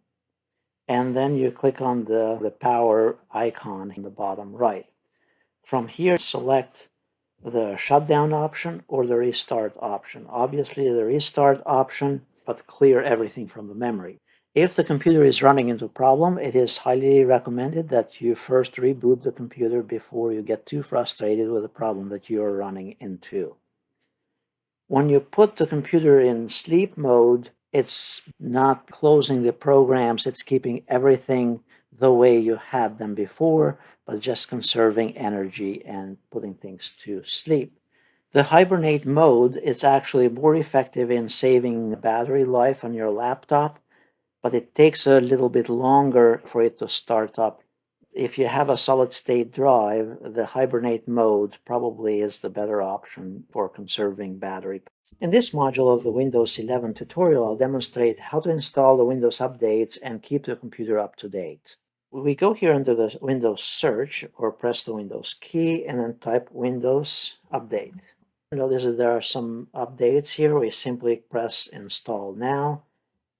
and then you click on the power icon in the bottom right. From here, select the shutdown option or the restart option. Obviously, the restart option, but clear everything from the memory. If the computer is running into a problem, it is highly recommended that you first reboot the computer before you get too frustrated with the problem that you are running into. When you put the computer in sleep mode, it's not closing the programs, it's keeping everything the way you had them before, but just conserving energy and putting things to sleep. The hibernate mode is actually more effective in saving battery life on your laptop, but it takes a little bit longer for it to start up. If you have a solid state drive, the hibernate mode probably is the better option for conserving battery. In this module of the Windows 11 tutorial, I'll demonstrate how to install the Windows updates and keep the computer up to date. We go here under the Windows search or press the Windows key and then type Windows Update. Notice that there are some updates here. We simply press Install Now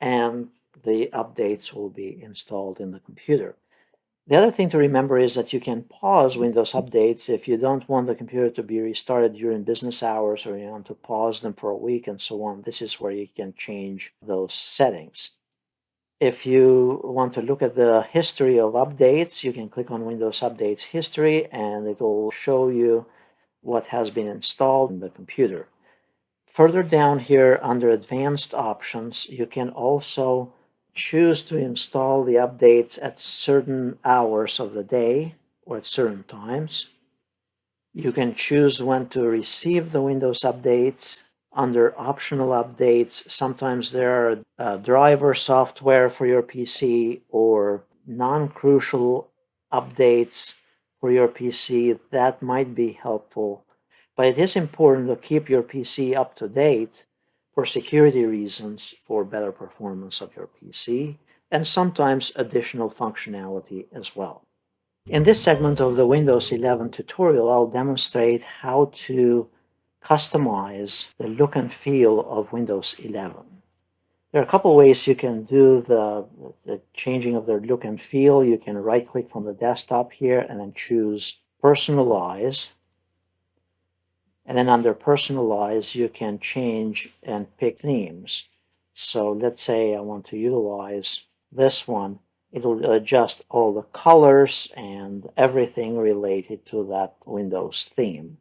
and the updates will be installed in the computer. The other thing to remember is that you can pause Windows updates if you don't want the computer to be restarted during business hours or you want to pause them for a week and so on. This is where you can change those settings. If you want to look at the history of updates, you can click on Windows Updates History and it will show you what has been installed in the computer. Further down here under Advanced Options, you can also choose to install the updates at certain hours of the day or at certain times. You can choose when to receive the Windows updates. Under optional updates, sometimes there are driver software for your PC or non-crucial updates for your PC that might be helpful. But it is important to keep your PC up to date for security reasons, for better performance of your PC, and sometimes additional functionality as well. In this segment of the Windows 11 tutorial, I'll demonstrate how to customize the look and feel of Windows 11. There are a couple ways you can do the changing of the look and feel. You can right-click from the desktop here and then choose Personalize. And then under Personalize, you can change and pick themes. So let's say I want to utilize this one. It'll adjust all the colors and everything related to that Windows theme.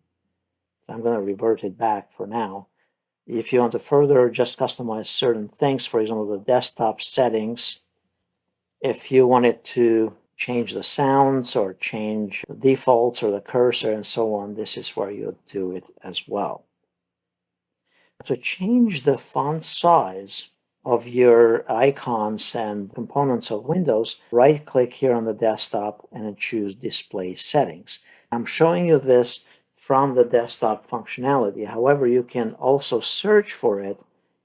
I'm going to revert it back for now. If you want to further just customize certain things, for example, the desktop settings, if you wanted to change the sounds or change the defaults or the cursor and so on, this is where you do it as well. To change the font size of your icons and components of Windows, right-click here on the desktop and then choose Display Settings. I'm showing you this from the desktop functionality. However, you can also search for it.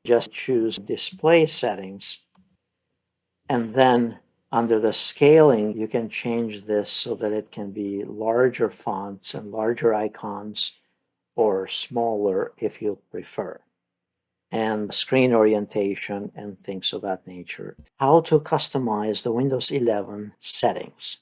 Just choose Display Settings, and then under the scaling, you can change this so that it can be larger fonts and larger icons, or smaller if you prefer, and screen orientation and things of that nature. How to customize the Windows 11 settings.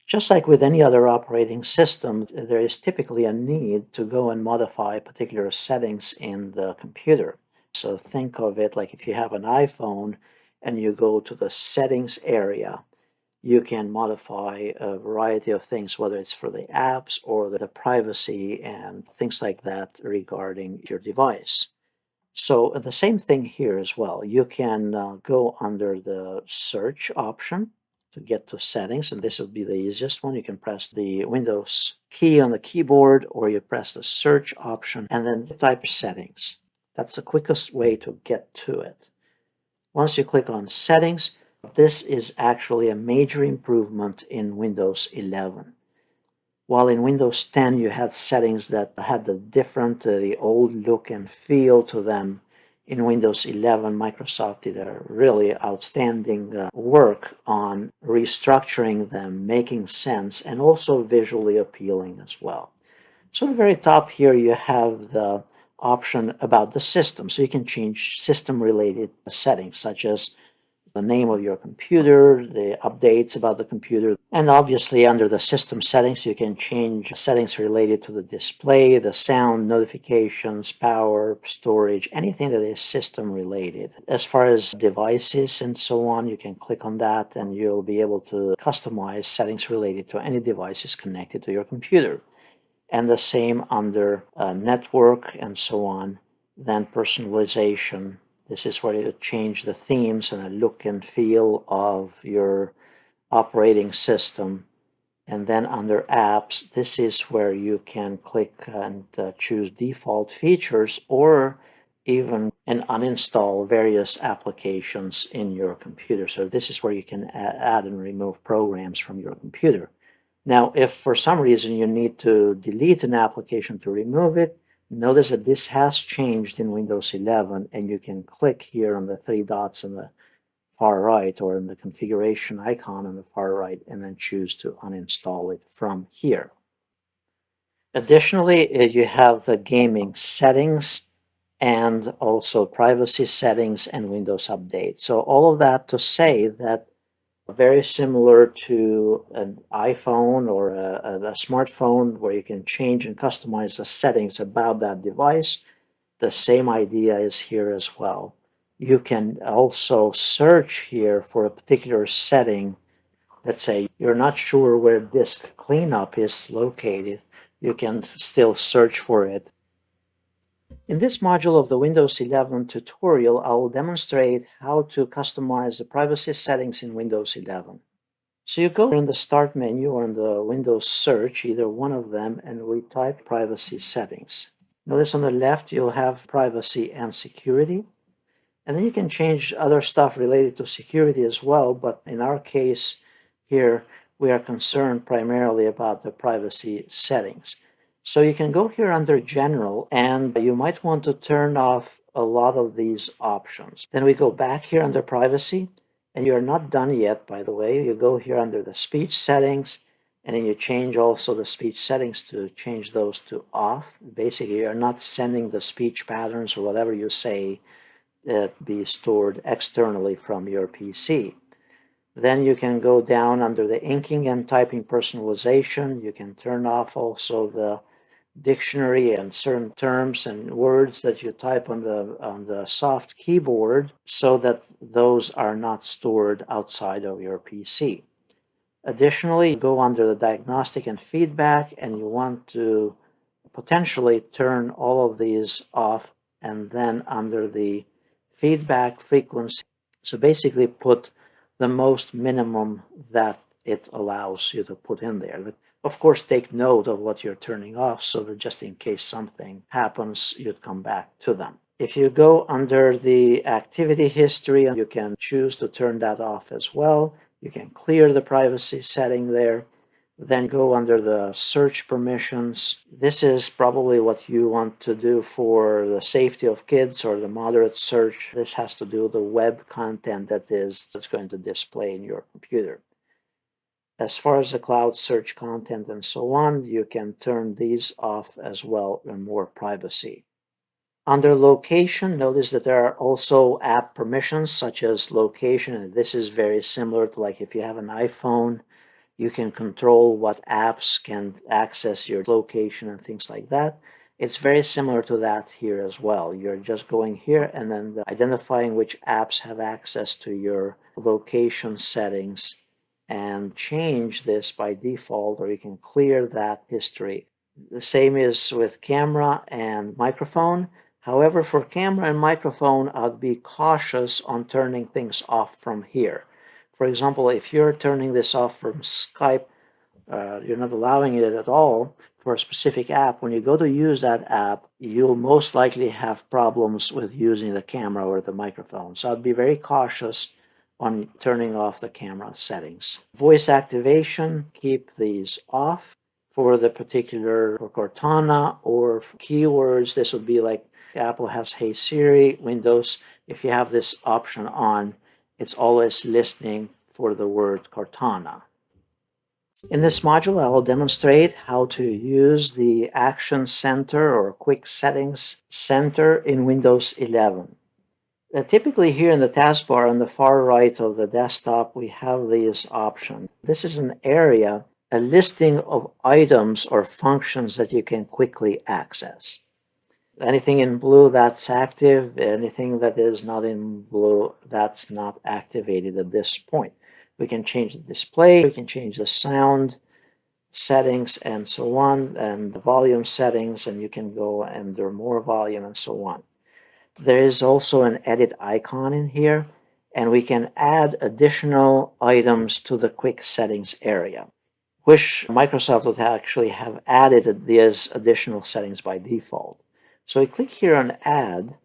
Just like with any other operating system, there is typically a need to go and modify particular settings in the computer. So think of it like if you have an iPhone and you go to the settings area, you can modify a variety of things, whether it's for the apps or the privacy and things like that regarding your device. So the same thing here as well. You can go under the search option to get to settings, and this would be the easiest one. You can press the Windows key on the keyboard, or you press the search option and then type settings. That's the quickest way to get to it. Once you click on settings, this is actually a major improvement in Windows 11. While in Windows 10 you had settings that had the old look and feel to them, in Windows 11 Microsoft did a really outstanding work on restructuring them, making sense, and also visually appealing as well. So at the very top here you have the option about the system. So you can change system-related settings such as the name of your computer, the updates about the computer, and obviously under the system settings you can change settings related to the display, the sound, notifications, power, storage, anything that is system related. As far as devices and so on, you can click on that and you'll be able to customize settings related to any devices connected to your computer. And the same under network and so on. Then personalization. This is where you change the themes and the look and feel of your operating system. And then under apps, this is where you can click and choose default features or even and uninstall various applications in your computer. So this is where you can add and remove programs from your computer. Now, if for some reason you need to delete an application to remove it, notice that this has changed in Windows 11, and you can click here on the three dots on the far right or in the configuration icon on the far right and then choose to uninstall it from here. Additionally, you have the gaming settings and also privacy settings and Windows Update. So all of that to say that very similar to an iPhone or a smartphone where you can change and customize the settings about that device, the same idea is here as well. You can also search here for a particular setting. Let's say you're not sure where disk cleanup is located. You can still search for it. In this module of the Windows 11 tutorial, I will demonstrate how to customize the privacy settings in Windows 11. So you go in the Start menu or in the Windows Search, either one of them, and we type Privacy Settings. Notice on the left you'll have Privacy and Security. And then you can change other stuff related to security as well, but in our case here, we are concerned primarily about the privacy settings. So you can go here under General, and you might want to turn off a lot of these options. Then we go back here under Privacy, And you're not done yet, by the way. You go here under the speech settings, and then you change also the speech settings to change those to off. Basically, you're not sending the speech patterns or whatever you say that be stored externally from your PC. Then you can go down under the inking and typing personalization. You can turn off also the dictionary and certain terms and words that you type on the soft keyboard so that those are not stored outside of your PC. Additionally, go under the diagnostic and feedback, and you want to potentially turn all of these off, and then under the feedback frequency, so basically put the most minimum that it allows you to put in there. But of course, take note of what you're turning off so that just in case something happens, you'd come back to them. If you go under the activity history, you can choose to turn that off as well. You can clear the privacy setting there. Then go under the search permissions. This is probably what you want to do for the safety of kids or the moderate search. This has to do with the web content that's going to display in your computer. As far as the cloud search content and so on, you can turn these off as well and more privacy. Under location, notice that there are also app permissions such as location, and this is very similar to like if you have an iPhone, you can control what apps can access your location and things like that. It's very similar to that here as well. You're just going here and then identifying which apps have access to your location settings and change this by default, or you can clear that history. The same is with camera and microphone. However, for camera and microphone, I'd be cautious on turning things off from here. For example, if you're turning this off from Skype, you're not allowing it at all for a specific app. When you go to use that app, you'll most likely have problems with using the camera or the microphone. So I'd be very cautious on turning off the camera settings. Voice activation, keep these off. For the particular Cortana or keywords, this would be like Apple has Hey Siri, Windows. If you have this option on, it's always listening for the word Cortana. In this module, I will demonstrate how to use the Action Center or Quick Settings Center in Windows 11. Typically here in the taskbar on the far right of the desktop, we have these options. This is an area, a listing of items or functions that you can quickly access. Anything in blue, that's active. Anything that is not in blue, that's not activated at this point. We can change the display, we can change the sound settings and so on, and the volume settings, and you can go under more volume and so on. There is also an edit icon in here, and we can add additional items to the quick settings area. Wish Microsoft would actually have added these additional settings by default. So I click here on Add,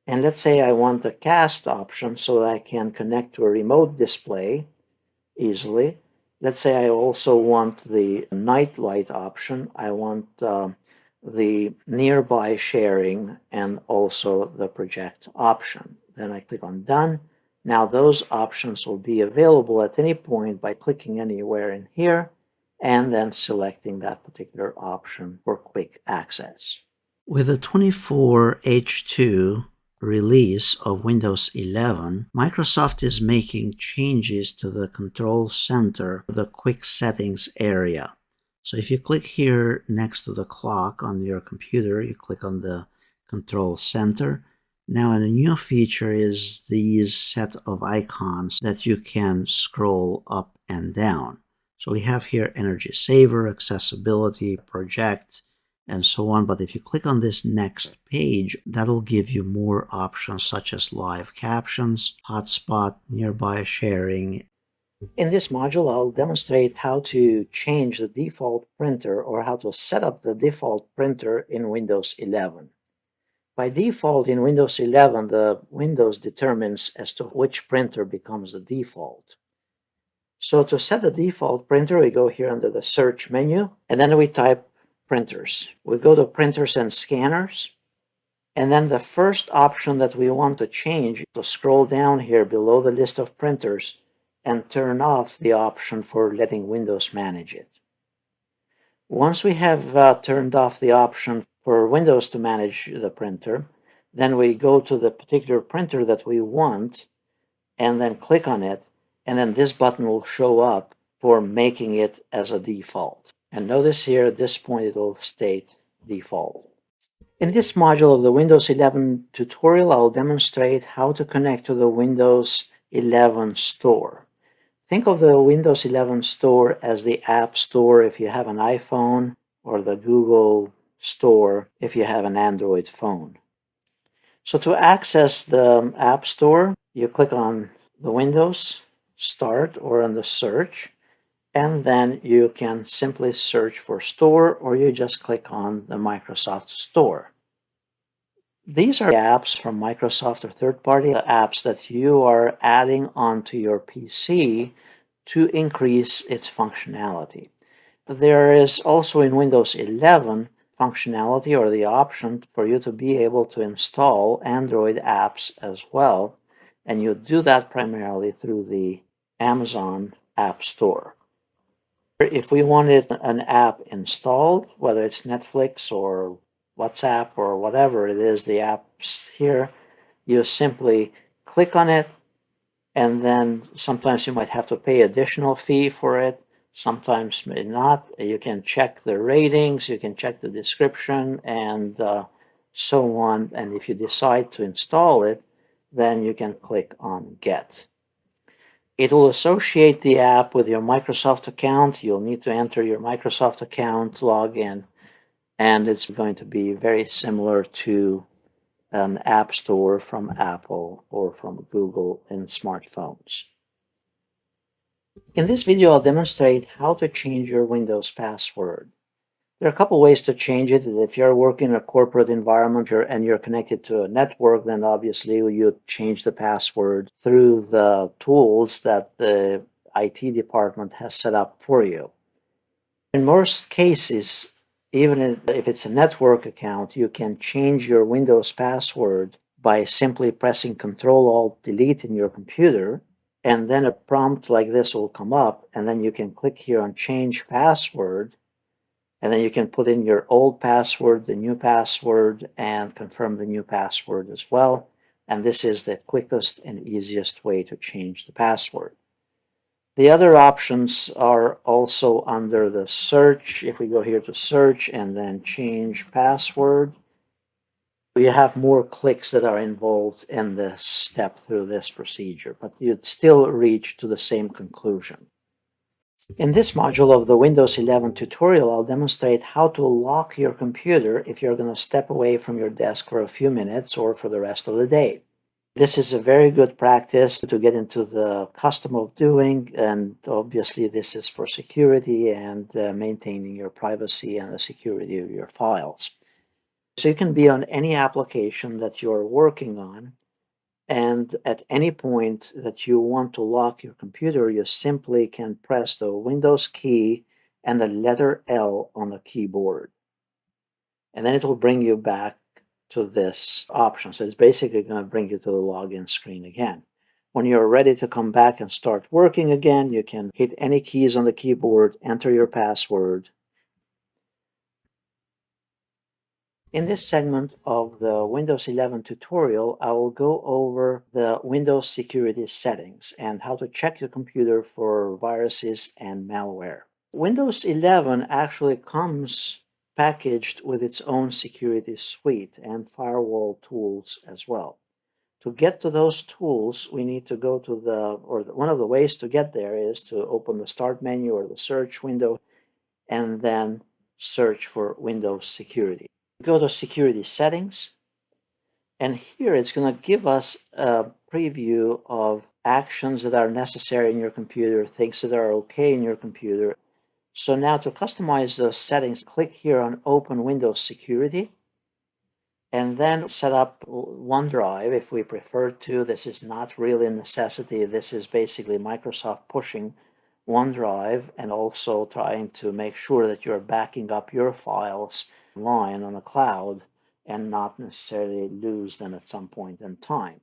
and let's say I want the cast option so that I can connect to a remote display easily. Let's say I also want the night light option. I want the nearby sharing and also the project option. Then I click on Done. Now those options will be available at any point by clicking anywhere in here and then selecting that particular option for quick access. With the 24H2 release of Windows 11, Microsoft is making changes to the control center, the quick settings area. So if you click here next to the clock on your computer, you click on the control center. Now a new feature is these set of icons that you can scroll up and down. So we have here energy saver, accessibility, project, and so on. But if you click on this next page, that'll give you more options such as live captions, hotspot, nearby sharing. In this module, I'll demonstrate how to change the default printer or how to set up the default printer in Windows 11. By default, in Windows 11, the Windows determines as to which printer becomes the default. So to set the default printer, we go here under the search menu, and then we type printers. We go to printers and scanners, And then the first option that we want to change is to scroll down here below the list of printers and turn off the option for letting Windows manage it. Once we have turned off the option for Windows to manage the printer, then we go to the particular printer that we want and then click on it, and then this button will show up for making it as a default. And notice here at this point it will state default. In this module of the Windows 11 tutorial, I'll demonstrate how to connect to the Windows 11 Store. Think of the Windows 11 Store as the App Store if you have an iPhone, or the Google Store if you have an Android phone. So to access the App Store, you click on the Windows Start or on the Search, and then you can simply search for Store, or you just click on the Microsoft Store. These are apps from Microsoft or third-party apps that you are adding onto your PC to increase its functionality. There is also in Windows 11 functionality or the option for you to be able to install Android apps as well, and you do that primarily through the Amazon App Store. If we wanted an app installed, whether it's Netflix or WhatsApp or whatever it is, the apps here, you simply click on it, and then sometimes you might have to pay additional fee for it, sometimes may not. You can check the ratings, you can check the description, and so on. And if you decide to install it, then you can click on Get. It will associate the app with your Microsoft account. You'll need to enter your Microsoft account, log in, and it's going to be very similar to an app store from Apple or from Google in smartphones. In this video, I'll demonstrate how to change your Windows password. There are a couple ways to change it. If you're working in a corporate environment and you're connected to a network, then obviously you change the password through the tools that the IT department has set up for you. In most cases, even if it's a network account, you can change your Windows password by simply pressing Control-Alt-Delete in your computer, and then a prompt like this will come up, and then you can click here on Change Password, and then you can put in your old password, the new password, and confirm the new password as well. And this is the quickest and easiest way to change the password. The other options are also under the search. If we go here to search and then change password, you have more clicks that are involved in this step through this procedure, but you'd still reach to the same conclusion. In this module of the Windows 11 tutorial, I'll demonstrate how to lock your computer if you're going to step away from your desk for a few minutes or for the rest of the day. This is a very good practice to get into the custom of doing, and obviously this is for security and maintaining your privacy and the security of your files. So you can be on any application that you're working on, and at any point that you want to lock your computer, you simply can press the Windows key and the letter L on the keyboard. And then it will bring you back to this option. So it's basically going to bring you to the login screen again. When you're ready to come back and start working again, you can hit any keys on the keyboard, enter your password. In this segment of the Windows 11 tutorial, I will go over the Windows security settings and how to check your computer for viruses and malware. Windows 11 actually comes packaged with its own security suite and firewall tools as well. To get to those tools, we need to go to one of the ways to get there is to open the Start menu or the search window and then search for Windows Security. Go to Security Settings, and here it's going to give us a preview of actions that are necessary in your computer, things that are okay in your computer. So now to customize those settings, click here on Open Windows Security, and then set up OneDrive if we prefer to. This is not really a necessity. This is basically Microsoft pushing OneDrive and also trying to make sure that you're backing up your files online on the cloud and not necessarily lose them at some point in time.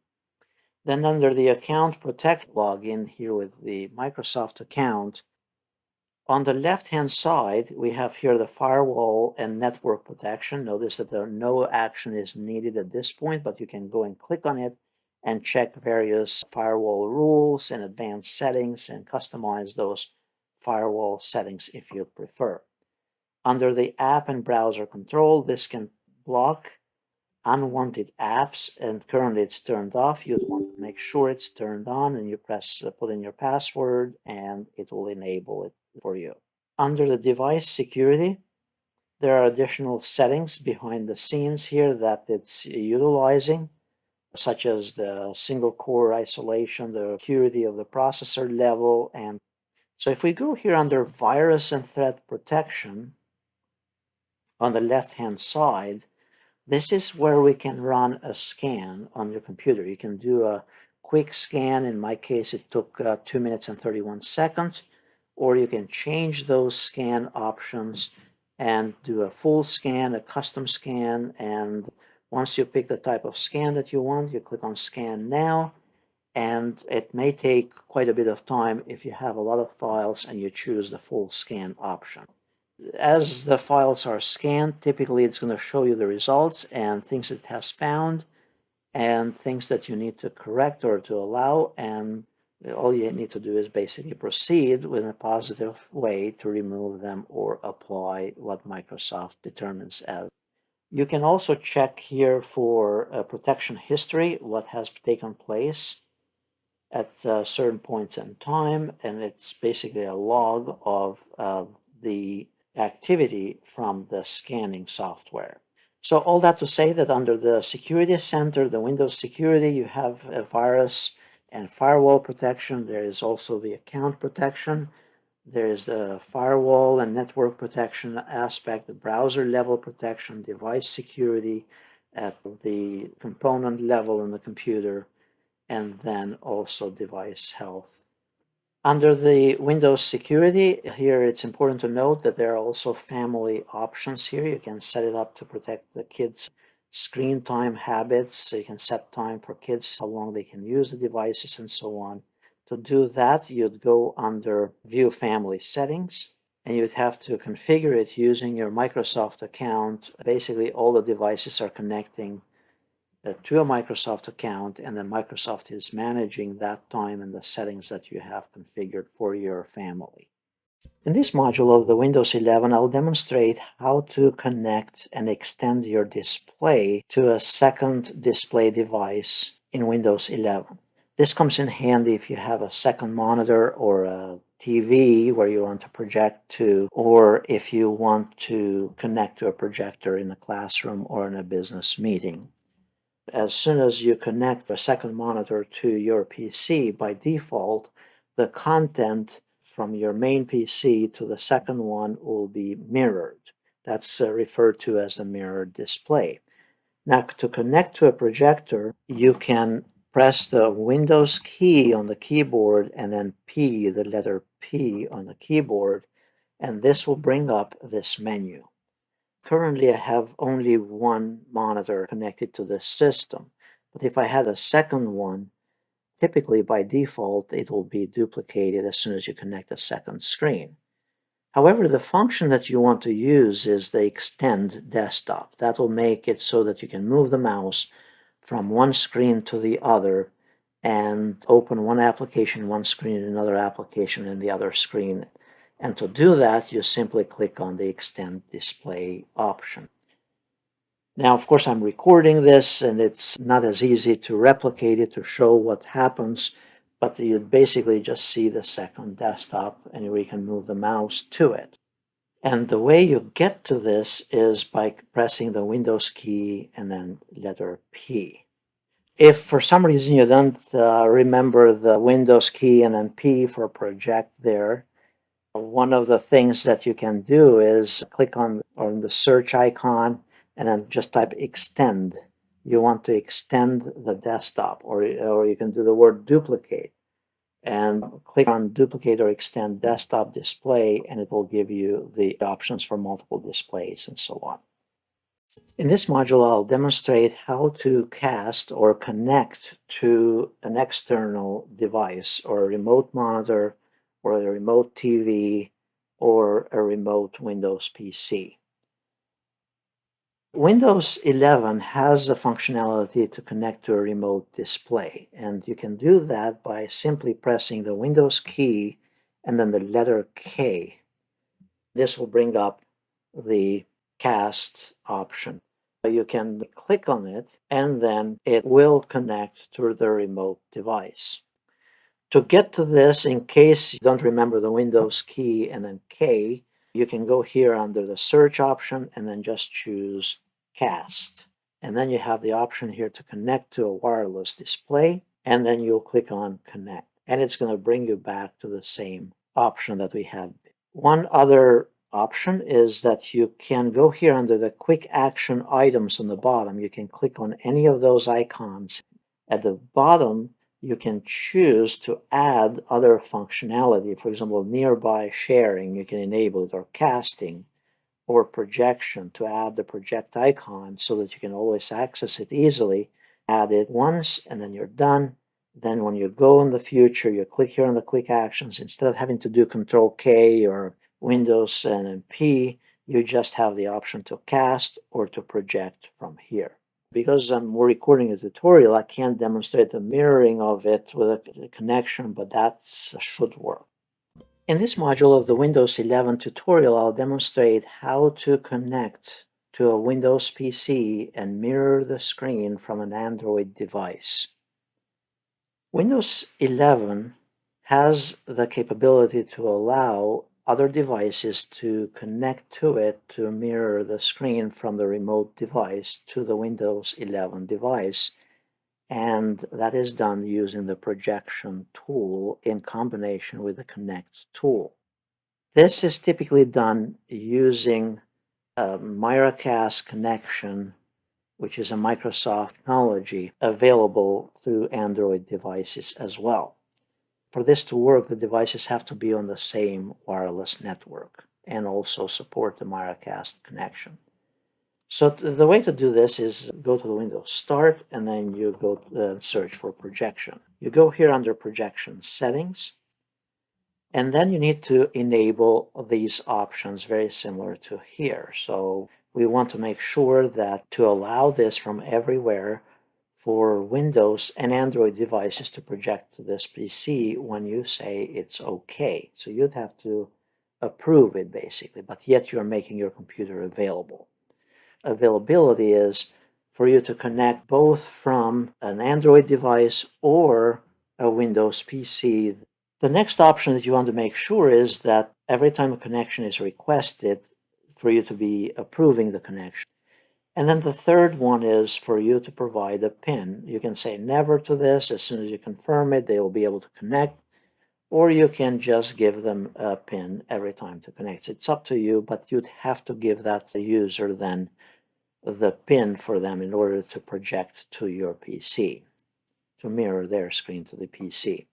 Then under the Account Protect login here with the Microsoft account, on the left-hand side, we have here the firewall and network protection. Notice that no action is needed at this point, but you can go and click on it and check various firewall rules and advanced settings and customize those firewall settings if you prefer. Under the app and browser control, this can block unwanted apps, and currently it's turned off. You want to make sure it's turned on, and you put in your password and it will enable it for you. Under the device security, there are additional settings behind the scenes here that it's utilizing, such as the single core isolation, the security of the processor level. And so if we go here under virus and threat protection on the left-hand side, this is where we can run a scan on your computer. You can do a quick scan. In my case, it took 2 minutes and 31 seconds. Or you can change those scan options and do a full scan, a custom scan. And once you pick the type of scan that you want, you click on Scan Now. And it may take quite a bit of time if you have a lot of files and you choose the full scan option. As the files are scanned, typically it's going to show you the results and things it has found and things that you need to correct or to allow. And all you need to do is basically proceed with a positive way to remove them or apply what Microsoft determines as. You can also check here for protection history, what has taken place at certain points in time, and it's basically a log of the activity from the scanning software. So all that to say that under the Security Center, the Windows Security, you have a virus and firewall protection. There is also the account protection. There is the firewall and network protection aspect, the browser level protection, device security at the component level in the computer, and then also device health. Under the Windows security, here it's important to note that there are also family options here. You can set it up to protect the kids' screen time habits. So you can set time for kids, how long they can use the devices and so on. To do that, you'd go under View Family Settings, and you'd have to configure it using your Microsoft account. Basically, all the devices are connecting to a Microsoft account, and then Microsoft is managing that time and the settings that you have configured for your family. In this module of the Windows 11, I'll demonstrate how to connect and extend your display to a second display device in Windows 11. This comes in handy if you have a second monitor or a TV where you want to project to, or if you want to connect to a projector in a classroom or in a business meeting. As soon as you connect a second monitor to your PC, by default, the content from your main PC to the second one will be mirrored. That's referred to as a mirrored display. Now, to connect to a projector, you can press the Windows key on the keyboard and then P, the letter P on the keyboard, and this will bring up this menu. Currently, I have only one monitor connected to this system, but if I had a second one, typically by default, it will be duplicated as soon as you connect a second screen. However, the function that you want to use is the Extend Desktop. That will make it so that you can move the mouse from one screen to the other and open one application in one screen and another application in the other screen. And to do that, you simply click on the Extend Display option. Now, of course, I'm recording this, and it's not as easy to replicate it to show what happens, but you basically just see the second desktop, and we can move the mouse to it. And the way you get to this is by pressing the Windows key and then letter P. If for some reason you don't remember the Windows key and then P for project there, one of the things that you can do is click on the search icon and then just type extend. You want to extend the desktop, or you can do the word duplicate and click on duplicate or extend desktop display, and it will give you the options for multiple displays and so on. In this module, I'll demonstrate how to cast or connect to an external device or a remote monitor or a remote TV or a remote Windows PC. Windows 11 has the functionality to connect to a remote display, and you can do that by simply pressing the Windows key and then the letter K. This will bring up the cast option. You can click on it and then it will connect to the remote device. To get to this, in case you don't remember the Windows key and then K, you can go here under the search option and then just choose cast. And then you have the option here to connect to a wireless display, and then you'll click on connect. And it's going to bring you back to the same option that we had. One other option is that you can go here under the quick action items on the bottom. You can click on any of those icons. At the bottom, you can choose to add other functionality. For example, nearby sharing, you can enable it, or casting, or projection, to add the project icon so that you can always access it easily. Add it once and then you're done. Then when you go in the future, you click here on the quick actions. Instead of having to do Control K or Windows and then P, you just have the option to cast or to project from here. Because I'm recording a tutorial, I can't demonstrate the mirroring of it with a connection, but that should work. In this module of the Windows 11 tutorial, I'll demonstrate how to connect to a Windows PC and mirror the screen from an Android device. Windows 11 has the capability to allow other devices to connect to it to mirror the screen from the remote device to the Windows 11 device, and that is done using the projection tool in combination with the connect tool. This is typically done using a Miracast connection, which is a Microsoft technology available through Android devices as well. For this to work, the devices have to be on the same wireless network and also support the Miracast connection. So the way to do this is go to the Windows Start, and then you go search for projection. You go here under Projection Settings, and then you need to enable these options very similar to here. So we want to make sure that to allow this from everywhere for Windows and Android devices to project to this PC when you say it's okay. So you'd have to approve it basically, but yet you're making your computer available. Availability is for you to connect both from an Android device or a Windows PC. The next option that you want to make sure is that every time a connection is requested, for you to be approving the connection. And then the third one is for you to provide a PIN. You can say never to this. As soon as you confirm it, they will be able to connect. Or you can just give them a PIN every time to connect. It's up to you, but you'd have to give that to the user then the PIN for them in order to project to your PC, to mirror their screen to the PC.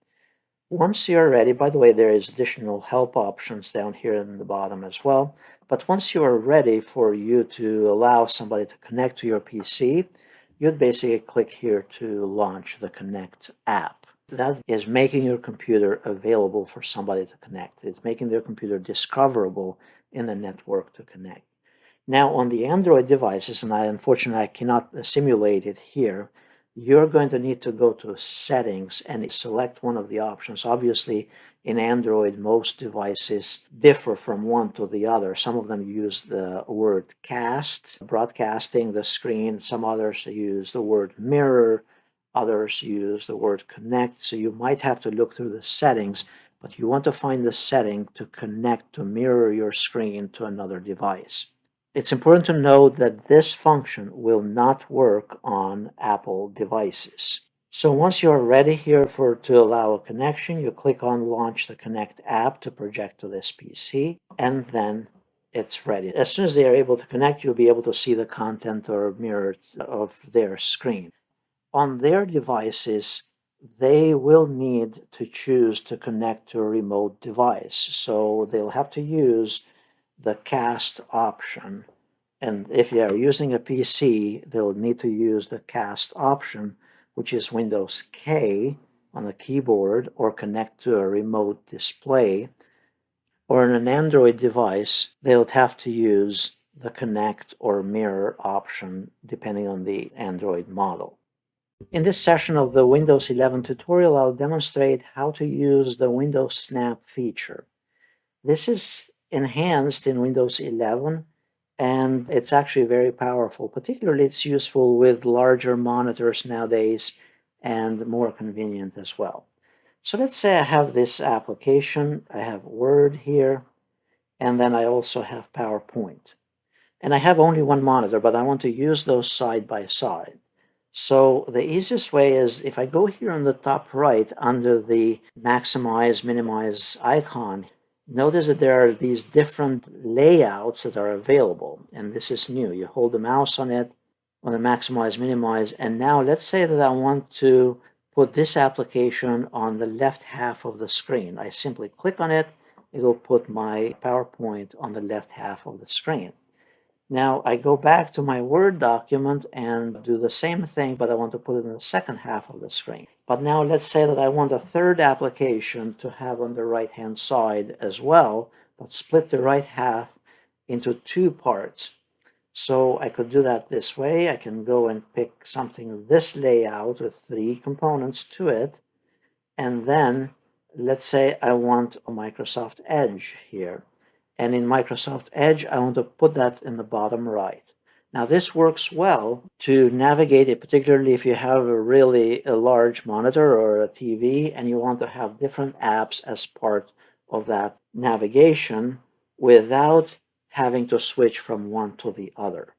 Once you're ready, by the way, there is additional help options down here in the bottom as well. But once you are ready for you to allow somebody to connect to your PC, you'd basically click here to launch the Connect app. That is making your computer available for somebody to connect. It's making their computer discoverable in the network to connect. Now on the Android devices, and unfortunately I cannot simulate it here, you're going to need to go to Settings and select one of the options. Obviously, in Android, most devices differ from one to the other. Some of them use the word cast, broadcasting the screen. Some others use the word mirror. Others use the word connect. So you might have to look through the settings, but you want to find the setting to connect, to mirror your screen to another device. It's important to note that this function will not work on Apple devices. So once you're ready here to allow a connection, you click on Launch the Connect app to project to this PC, and then it's ready. As soon as they are able to connect, you'll be able to see the content or mirror of their screen. On their devices, they will need to choose to connect to a remote device. So they'll have to use the cast option And if you are using a PC, they'll need to use the cast option, which is Windows K on the keyboard, or connect to a remote display. Or on an Android device, they'll have to use the connect or mirror option depending on the Android model. In this session of the Windows 11 tutorial, I'll demonstrate how to use the Windows Snap feature. This is enhanced in Windows 11, and it's actually very powerful. Particularly, it's useful with larger monitors nowadays and more convenient as well. So let's say I have this application, I have Word here, and then I also have PowerPoint. And I have only one monitor, but I want to use those side by side. So the easiest way is if I go here on the top right under the maximize, minimize icon, notice that there are these different layouts that are available. And this is new. You hold the mouse on it, on the maximize, minimize, and now let's say that I want to put this application on the left half of the screen. I simply click on it. It'll put my PowerPoint on the left half of the screen. Now I go back to my Word document and do the same thing, but I want to put it in the second half of the screen. But now let's say that I want a third application to have on the right-hand side as well, but split the right half into two parts. So I could do that this way. I can go and pick something this layout with three components to it. And then let's say I want a Microsoft Edge here. And in Microsoft Edge, I want to put that in the bottom right. Now this works well to navigate it, particularly if you have a large monitor or a TV and you want to have different apps as part of that navigation without having to switch from one to the other.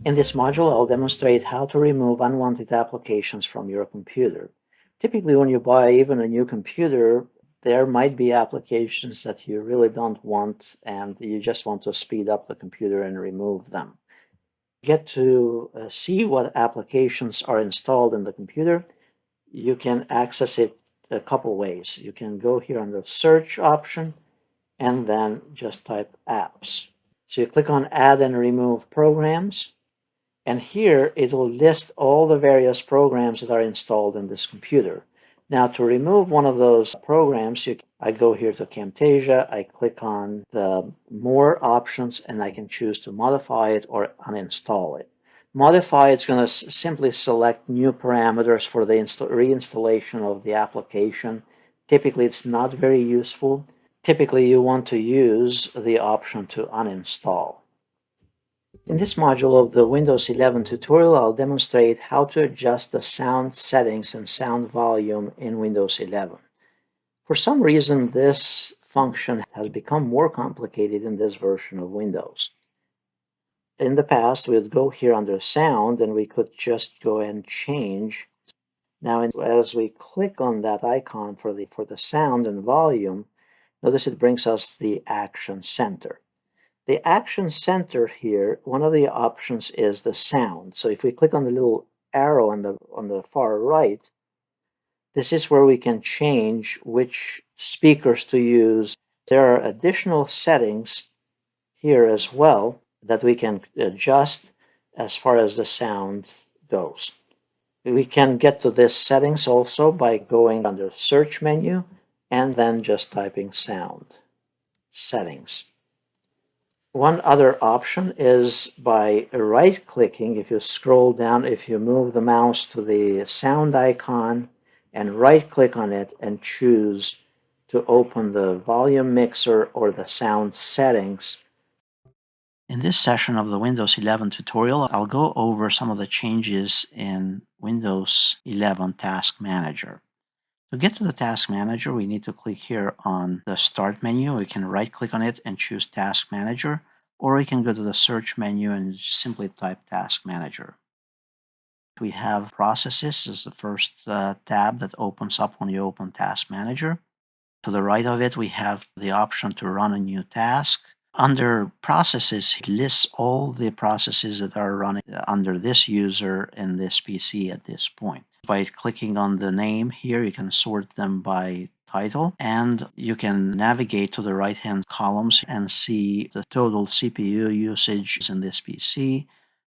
In this module, I'll demonstrate how to remove unwanted applications from your computer. Typically, when you buy even a new computer, there might be applications that you really don't want and you just want to speed up the computer and remove them. Get to see what applications are installed in the computer. You can access it a couple ways. You can go here on the search option and then just type apps. So you click on add and remove programs. And here it will list all the various programs that are installed in this computer. Now to remove one of those programs, I go here to Camtasia, I click on the more options, and I can choose to modify it or uninstall it. Modify, it's going to simply select new parameters for the reinstallation of the application. Typically, it's not very useful. Typically, you want to use the option to uninstall. In this module of the Windows 11 tutorial, I'll demonstrate how to adjust the sound settings and sound volume in Windows 11. For some reason, this function has become more complicated in this version of Windows. In the past, we'd go here under Sound and we could just go and change. Now, as we click on that icon for the sound and volume, notice it brings us the Action Center. The Action Center here, one of the options is the sound. So if we click on the little arrow on the far right, this is where we can change which speakers to use. There are additional settings here as well that we can adjust as far as the sound goes. We can get to this settings also by going under Search menu and then just typing Sound Settings. One other option is by right-clicking. If you scroll down, if you move the mouse to the sound icon and right-click on it and choose to open the volume mixer or the sound settings. In this session of the Windows 11 tutorial, I'll go over some of the changes in Windows 11 Task Manager. To get to the Task Manager, we need to click here on the Start menu. We can right-click on it and choose Task Manager, or we can go to the Search menu and simply type Task Manager. We have Processes as the first tab that opens up when you open Task Manager. To the right of it, we have the option to run a new task. Under Processes, it lists all the processes that are running under this user in this PC at this point. By clicking on the name here, you can sort them by title, and you can navigate to the right-hand columns and see the total CPU usage in this PC,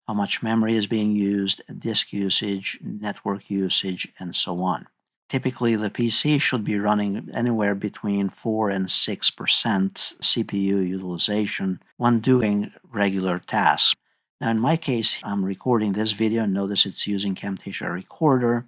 how much memory is being used, disk usage, network usage, and so on. Typically, the PC should be running anywhere between 4 and 6% CPU utilization when doing regular tasks. Now, in my case, I'm recording this video, and notice it's using Camtasia Recorder,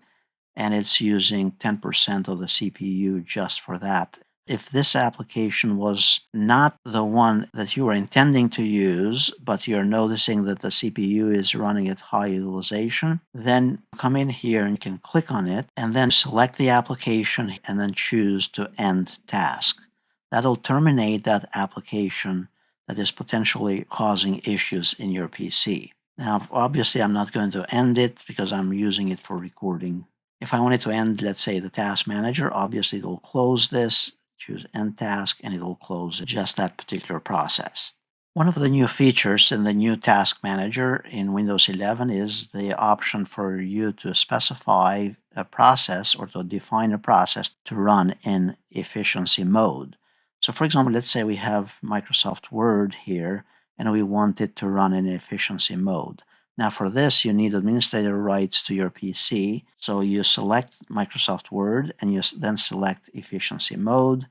and it's using 10% of the CPU just for that. If this application was not the one that you were intending to use, but you're noticing that the CPU is running at high utilization, then come in here and you can click on it and then select the application and then choose to end task. That'll terminate that application that is potentially causing issues in your PC. Now, obviously, I'm not going to end it because I'm using it for recording. If I wanted to end, let's say, the task manager, obviously it'll close this, choose end task, and it'll close just that particular process. One of the new features in the new task manager in Windows 11 is the option for you to specify a process or to define a process to run in efficiency mode. So for example, let's say we have Microsoft Word here and we want it to run in efficiency mode. Now for this, you need administrator rights to your PC. So you select Microsoft Word and you then select efficiency mode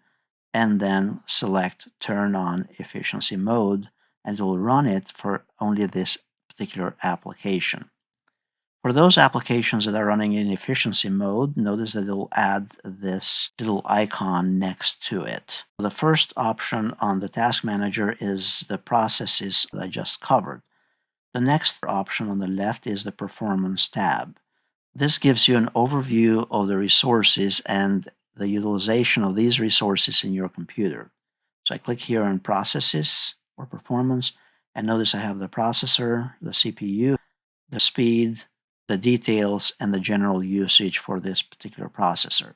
and then select turn on efficiency mode, and it will run it for only this particular application. For those applications that are running in efficiency mode, notice that it will add this little icon next to it. The first option on the task manager is the processes that I just covered. The next option on the left is the Performance tab. This gives you an overview of the resources and the utilization of these resources in your computer. So I click here on Processes or Performance, and notice I have the processor, the CPU, the speed, the details, and the general usage for this particular processor.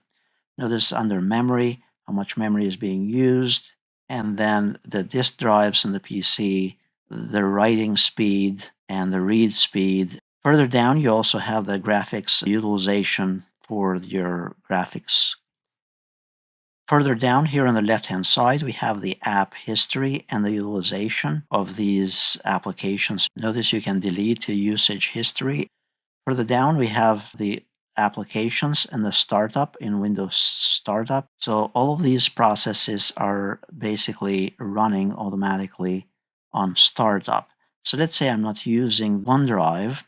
Notice under Memory, how much memory is being used, and then the disk drives in the PC, the writing speed, and the read speed. Further down, you also have the graphics utilization for your graphics. Further down here on the left-hand side, we have the app history and the utilization of these applications. Notice you can delete the usage history. Further down, we have the applications and the startup in Windows Startup. So all of these processes are basically running automatically on startup. So let's say I'm not using OneDrive.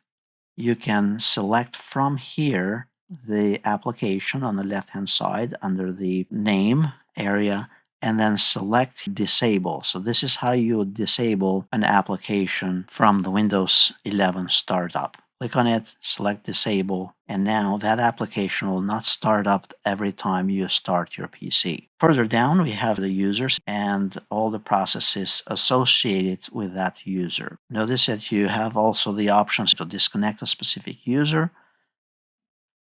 You can select from here the application on the left-hand side under the name area and then select disable. So this is how you would disable an application from the Windows 11 startup. Click on it, select disable, and now that application will not start up every time you start your PC. Further down, we have the users and all the processes associated with that user. Notice that you have also the options to disconnect a specific user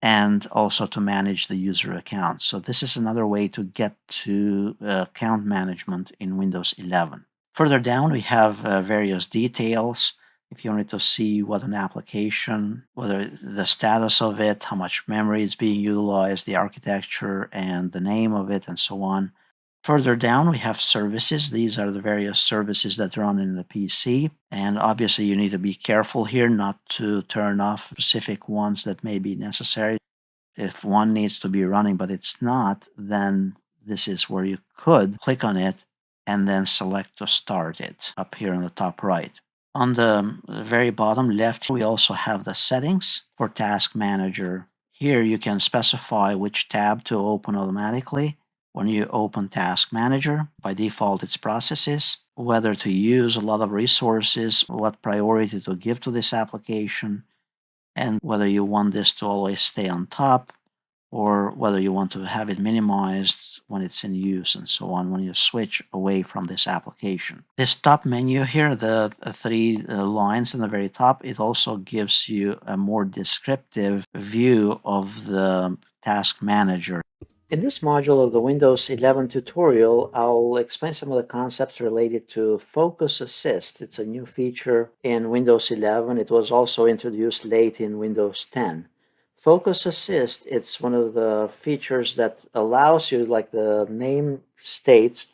and also to manage the user account. So this is another way to get to account management in Windows 11. Further down, we have various details. If you wanted to see what an application, whether the status of it, how much memory is being utilized, the architecture, and the name of it, and so on. Further down, we have services. These are the various services that run in the PC. And obviously, you need to be careful here not to turn off specific ones that may be necessary. If one needs to be running, but it's not, then this is where you could click on it and then select to start it up here on the top right. On the very bottom left, we also have the settings for Task Manager. Here you can specify which tab to open automatically when you open Task Manager. By default, it's processes, whether to use a lot of resources, what priority to give to this application, and whether you want this to always stay on top, or whether you want to have it minimized when it's in use and so on when you switch away from this application. This top menu here, the three lines in the very top, it also gives you a more descriptive view of the task manager. In this module of the Windows 11 tutorial, I'll explain some of the concepts related to Focus Assist. It's a new feature in Windows 11. It was also introduced late in Windows 10. Focus Assist, it's one of the features that allows you, like the name states,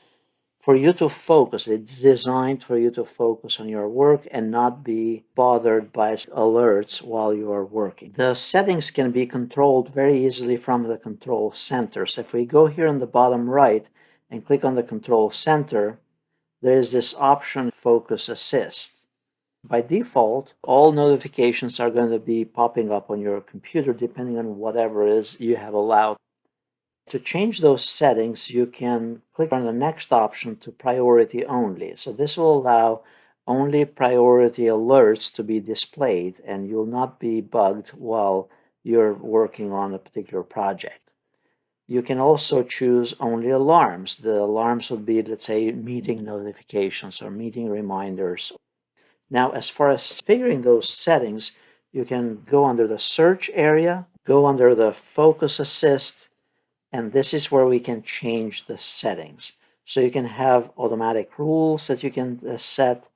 for you to focus. It's designed for you to focus on your work and not be bothered by alerts while you are working. The settings can be controlled very easily from the control center. So if we go here on the bottom right and click on the control center, there is this option Focus Assist. By default, all notifications are going to be popping up on your computer depending on whatever it is you have allowed. To change those settings, you can click on the next option to priority only. So this will allow only priority alerts to be displayed, and you'll not be bugged while you're working on a particular project. You can also choose only alarms. The alarms would be, let's say, meeting notifications or meeting reminders. Now, as far as figuring those settings, you can go under the search area, go under the focus assist, and this is where we can change the settings. So you can have automatic rules that you can set.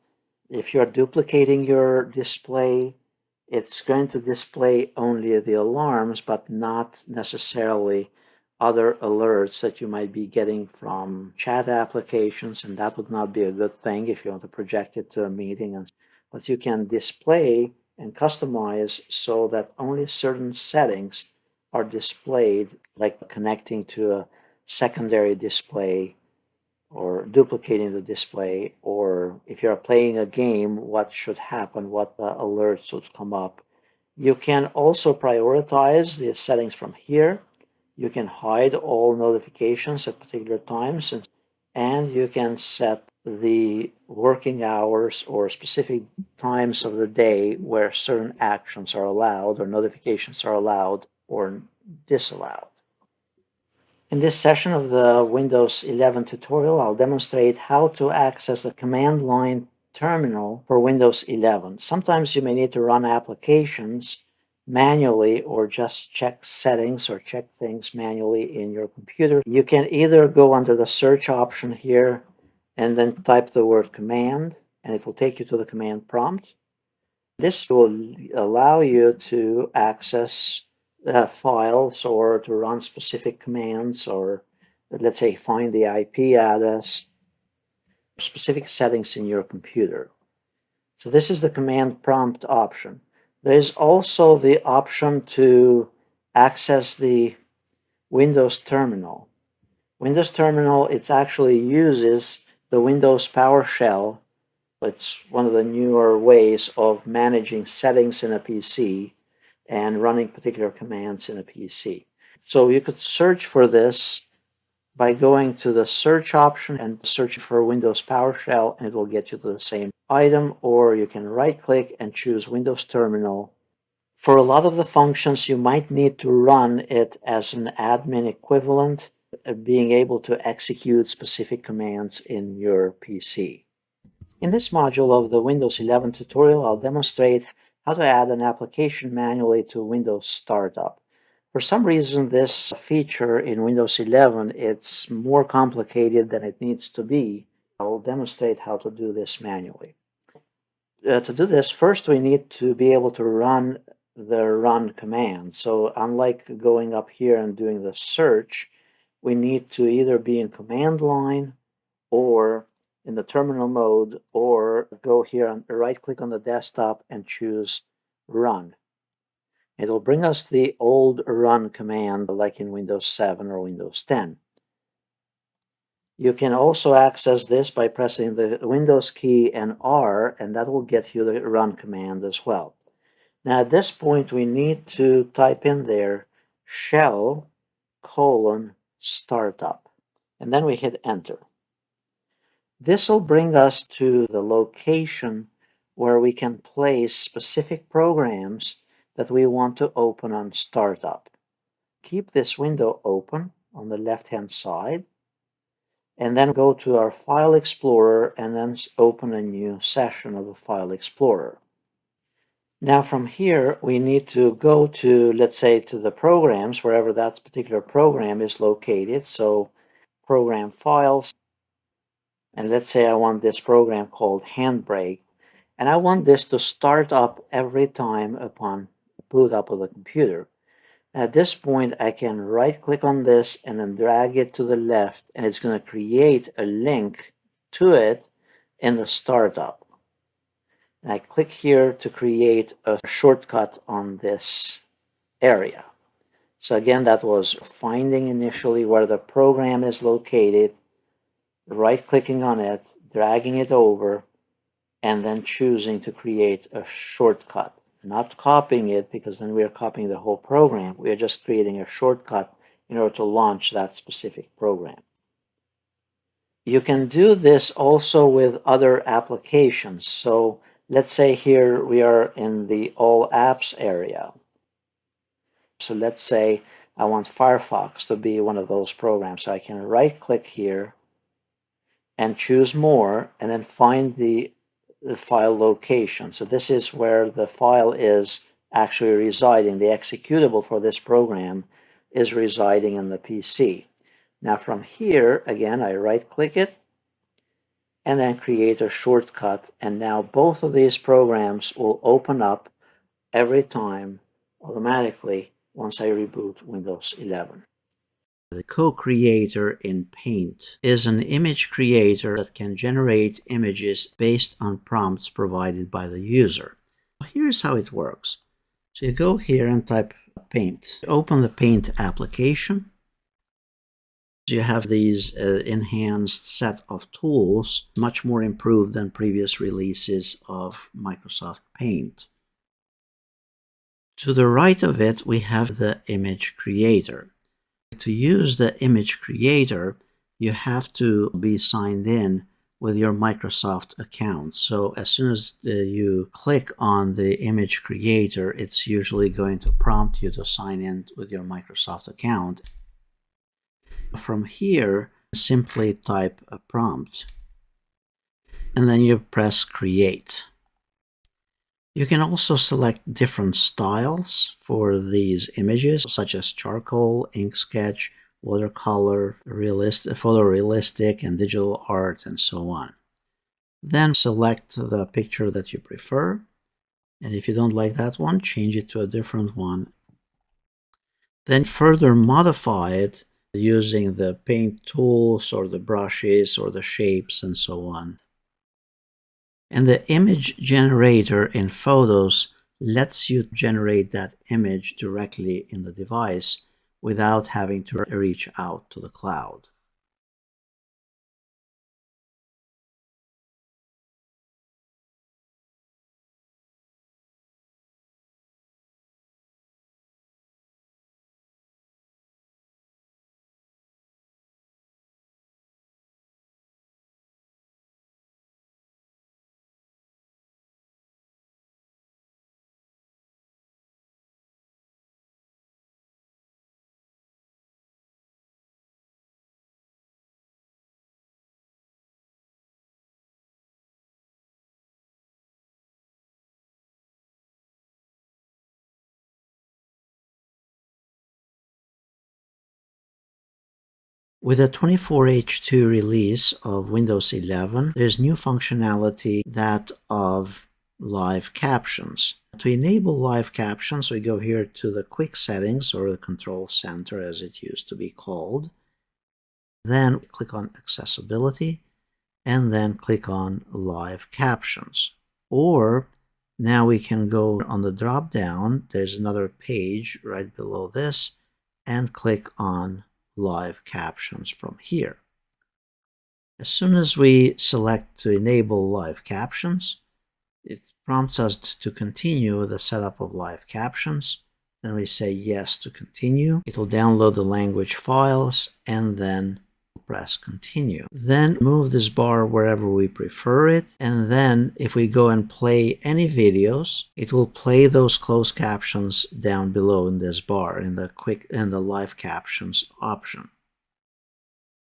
If you're duplicating your display, it's going to display only the alarms, but not necessarily other alerts that you might be getting from chat applications, and that would not be a good thing if you want to project it to a meeting. But you can display and customize so that only certain settings are displayed, like connecting to a secondary display or duplicating the display, or if you're playing a game, what should happen, what alerts would come up. You can also prioritize the settings from here. You can hide all notifications at particular times, and you can set the working hours or specific times of the day where certain actions are allowed or notifications are allowed or disallowed. In this session of the Windows 11 tutorial, I'll demonstrate how to access the command line terminal for Windows 11. Sometimes you may need to run applications manually or just check settings or check things manually in your computer. You can either go under the search option here and then type the word command, and it will take you to the command prompt. This will allow you to access files or to run specific commands, or let's say find the IP address, specific settings in your computer. So this is the command prompt option. There is also the option to access the Windows terminal. Windows terminal, it actually uses the Windows PowerShell. It's one of the newer ways of managing settings in a PC and running particular commands in a PC. So you could search for this by going to the search option and search for Windows PowerShell, and it will get you to the same item, or you can right-click and choose Windows Terminal. For a lot of the functions, you might need to run it as an admin equivalent, being able to execute specific commands in your PC. In this module of the Windows 11 tutorial, I'll demonstrate how to add an application manually to Windows Startup. For some reason, this feature in Windows 11, it's more complicated than it needs to be. I'll demonstrate how to do this manually. To do this, first we need to be able to run the run command. So unlike going up here and doing the search, we need to either be in command line or in the terminal mode, or go here and right click on the desktop and choose run. It'll bring us the old run command like in Windows 7 or Windows 10. You can also access this by pressing the Windows key and R, and that will get you the run command as well. Now at this point we need to type in there shell : startup, and then we hit enter. This will bring us to the location where we can place specific programs that we want to open on startup. Keep this window open on the left-hand side, and then go to our File Explorer and then open a new session of the File Explorer. Now from here, we need to go to, let's say, to the programs, wherever that particular program is located. So Program Files, and let's say I want this program called Handbrake, and I want this to start up every time upon boot up of the computer. At this point, I can right click on this and then drag it to the left, and it's going to create a link to it in the startup. And I click here to create a shortcut on this area. So again, that was finding initially where the program is located, right-clicking on it, dragging it over, and then choosing to create a shortcut. Not copying it, because then we are copying the whole program. We are just creating a shortcut in order to launch that specific program. You can do this also with other applications. So let's say here we are in the All Apps area. So let's say I want Firefox to be one of those programs. So I can right-click here and choose More, and then find the file location. So this is where the file is actually residing. The executable for this program is residing in the PC. Now from here, again, I right-click it and then create a shortcut. And now both of these programs will open up every time automatically once I reboot Windows 11. The Cocreator in Paint is an image creator that can generate images based on prompts provided by the user. Here's how it works. So you go here and type Paint. Open the Paint application. You have these enhanced set of tools, much more improved than previous releases of Microsoft Paint. To the right of it, we have the image creator. To use the image creator, you have to be signed in with your Microsoft account. So as soon as you click on the image creator, it's usually going to prompt you to sign in with your Microsoft account. From here, simply type a prompt, and then you press Create. You can also select different styles for these images, such as charcoal, ink sketch, watercolor, photorealistic, and digital art, and so on. Then select the picture that you prefer, and if you don't like that one, change it to a different one. Then further modify it using the paint tools or the brushes or the shapes and so on. And the image generator in Photos lets you generate that image directly in the device without having to reach out to the cloud. With the 24H2 release of Windows 11, there's new functionality, that of live captions. To enable live captions, we go here to the quick settings, or the control center as it used to be called. Then click on accessibility, and then click on live captions. Or now we can go on the drop down, there's another page right below this, and click on live captions from here. As soon as we select to enable live captions, it prompts us to continue the setup of live captions. Then we say yes to continue. It will download the language files and then press continue. Then move this bar wherever we prefer it, and then if we go and play any videos, it will play those closed captions down below in this bar in the live captions option.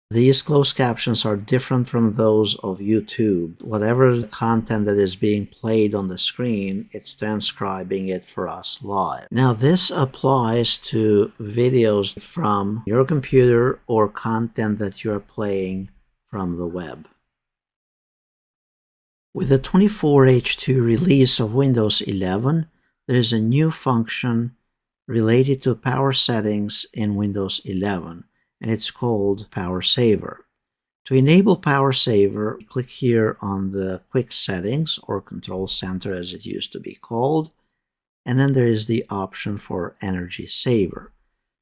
These closed captions are different from those of YouTube. Whatever content that is being played on the screen, it's transcribing it for us live. Now this applies to videos from your computer or content that you're playing from the web. With the 24H2 release of Windows 11, there is a new function related to power settings in Windows 11, and it's called Power Saver. To enable Power Saver, click here on the Quick Settings, or Control Center as it used to be called, and then there is the option for Energy Saver.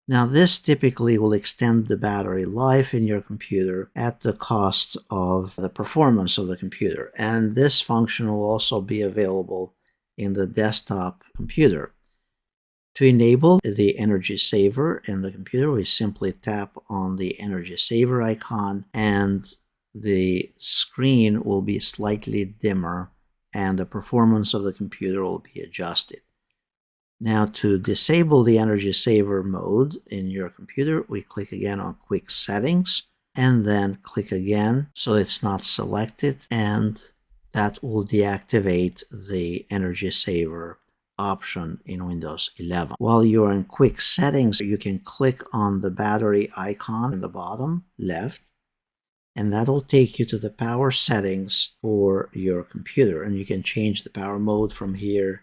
Now this typically will extend the battery life in your computer at the cost of the performance of the computer, and this function will also be available in the desktop computer. To enable the energy saver in the computer, we simply tap on the energy saver icon and the screen will be slightly dimmer and the performance of the computer will be adjusted. Now to disable the energy saver mode in your computer, we click again on Quick Settings and then click again so it's not selected, and that will deactivate the energy saver option in Windows 11. While you are in Quick Settings, you can click on the battery icon in the bottom left, and that'll take you to the power settings for your computer, and you can change the power mode from here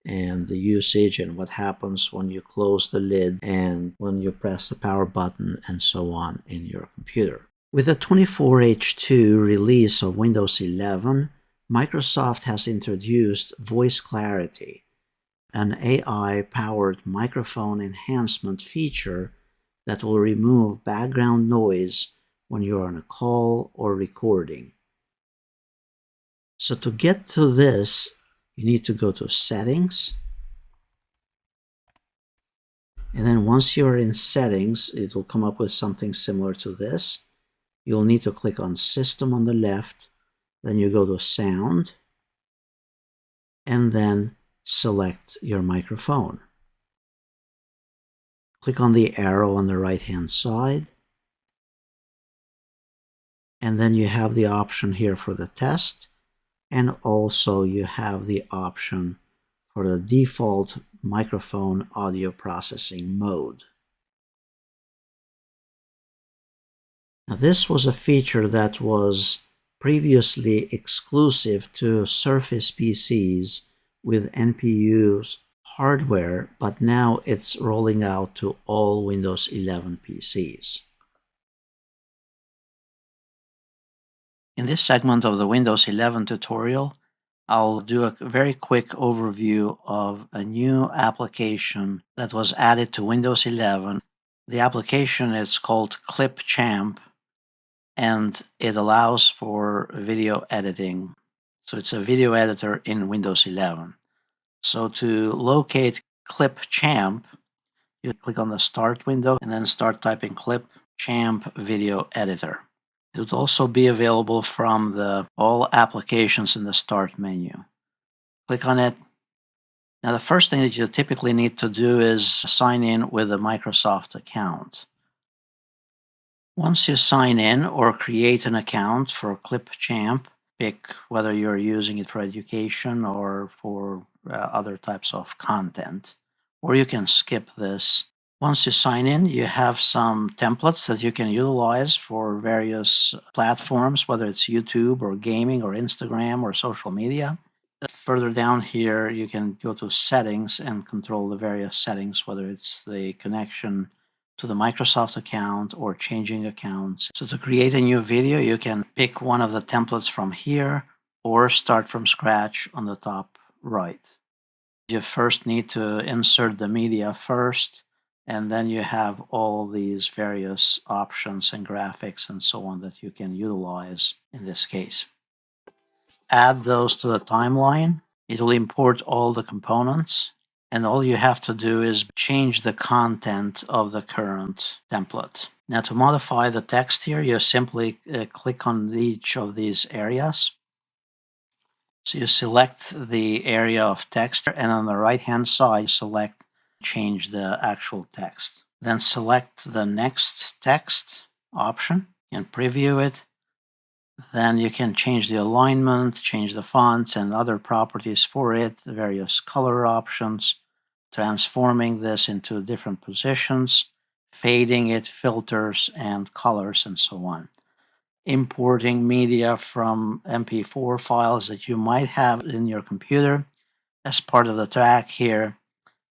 and the usage and what happens when you close the lid and when you press the power button and so on in your computer. With the 24H2 release of Windows 11, Microsoft has introduced Voice Clarity, an AI-powered microphone enhancement feature that will remove background noise when you're on a call or recording. So to get to this, you need to go to Settings, and then once you're in Settings, it will come up with something similar to this. You'll need to click on System on the left, then you go to Sound, and then select your microphone. Click on the arrow on the right-hand side, and then you have the option here for the test, and also you have the option for the default microphone audio processing mode. Now this was a feature that was previously exclusive to Surface PCs with NPU's hardware, but now it's rolling out to all Windows 11 PCs. In this segment of the Windows 11 tutorial, I'll do a very quick overview of a new application that was added to Windows 11. The application is called Clickchamp, and it allows for video editing. So it's a video editor in Windows 11. So to locate Clickchamp, you click on the Start window and then start typing Clickchamp Video Editor. It would also be available from the All Applications in the Start menu. Click on it. Now the first thing that you typically need to do is sign in with a Microsoft account. Once you sign in or create an account for Clickchamp, pick whether you're using it for education or for other types of content, or you can skip this. Once you sign in, you have some templates that you can utilize for various platforms, whether it's YouTube or gaming or Instagram or social media. Further down here, you can go to Settings and control the various settings, whether it's the connection to the Microsoft account or changing accounts. So to create a new video, you can pick one of the templates from here or start from scratch on the top right. You first need to insert the media first, and then you have all these various options and graphics and so on that you can utilize in this case. Add those to the timeline. It will import all the components, and all you have to do is change the content of the current template. Now to modify the text here, you simply click on each of these areas. So you select the area of text, and on the right-hand side, select change the actual text. Then select the next text option and preview it. Then you can change the alignment, change the fonts and other properties for it, the various color options, transforming this into different positions, fading it, filters and colors, and so on. Importing media from MP4 files that you might have in your computer as part of the track here.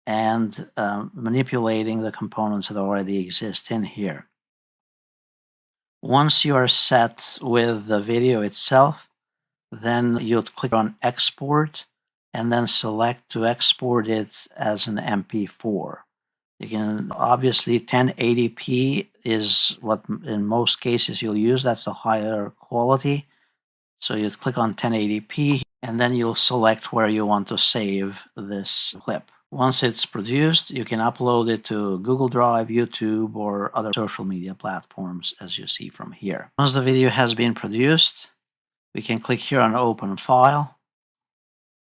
and manipulating the components that already exist in here. Once you are set with the video itself, then you'd click on Export and then select to export it as an MP4. You can obviously 1080p is what in most cases you'll use. That's a higher quality. So you'd click on 1080p and then you'll select where you want to save this clip. Once it's produced, you can upload it to Google Drive, YouTube, or other social media platforms as you see from here. Once the video has been produced, we can click here on Open File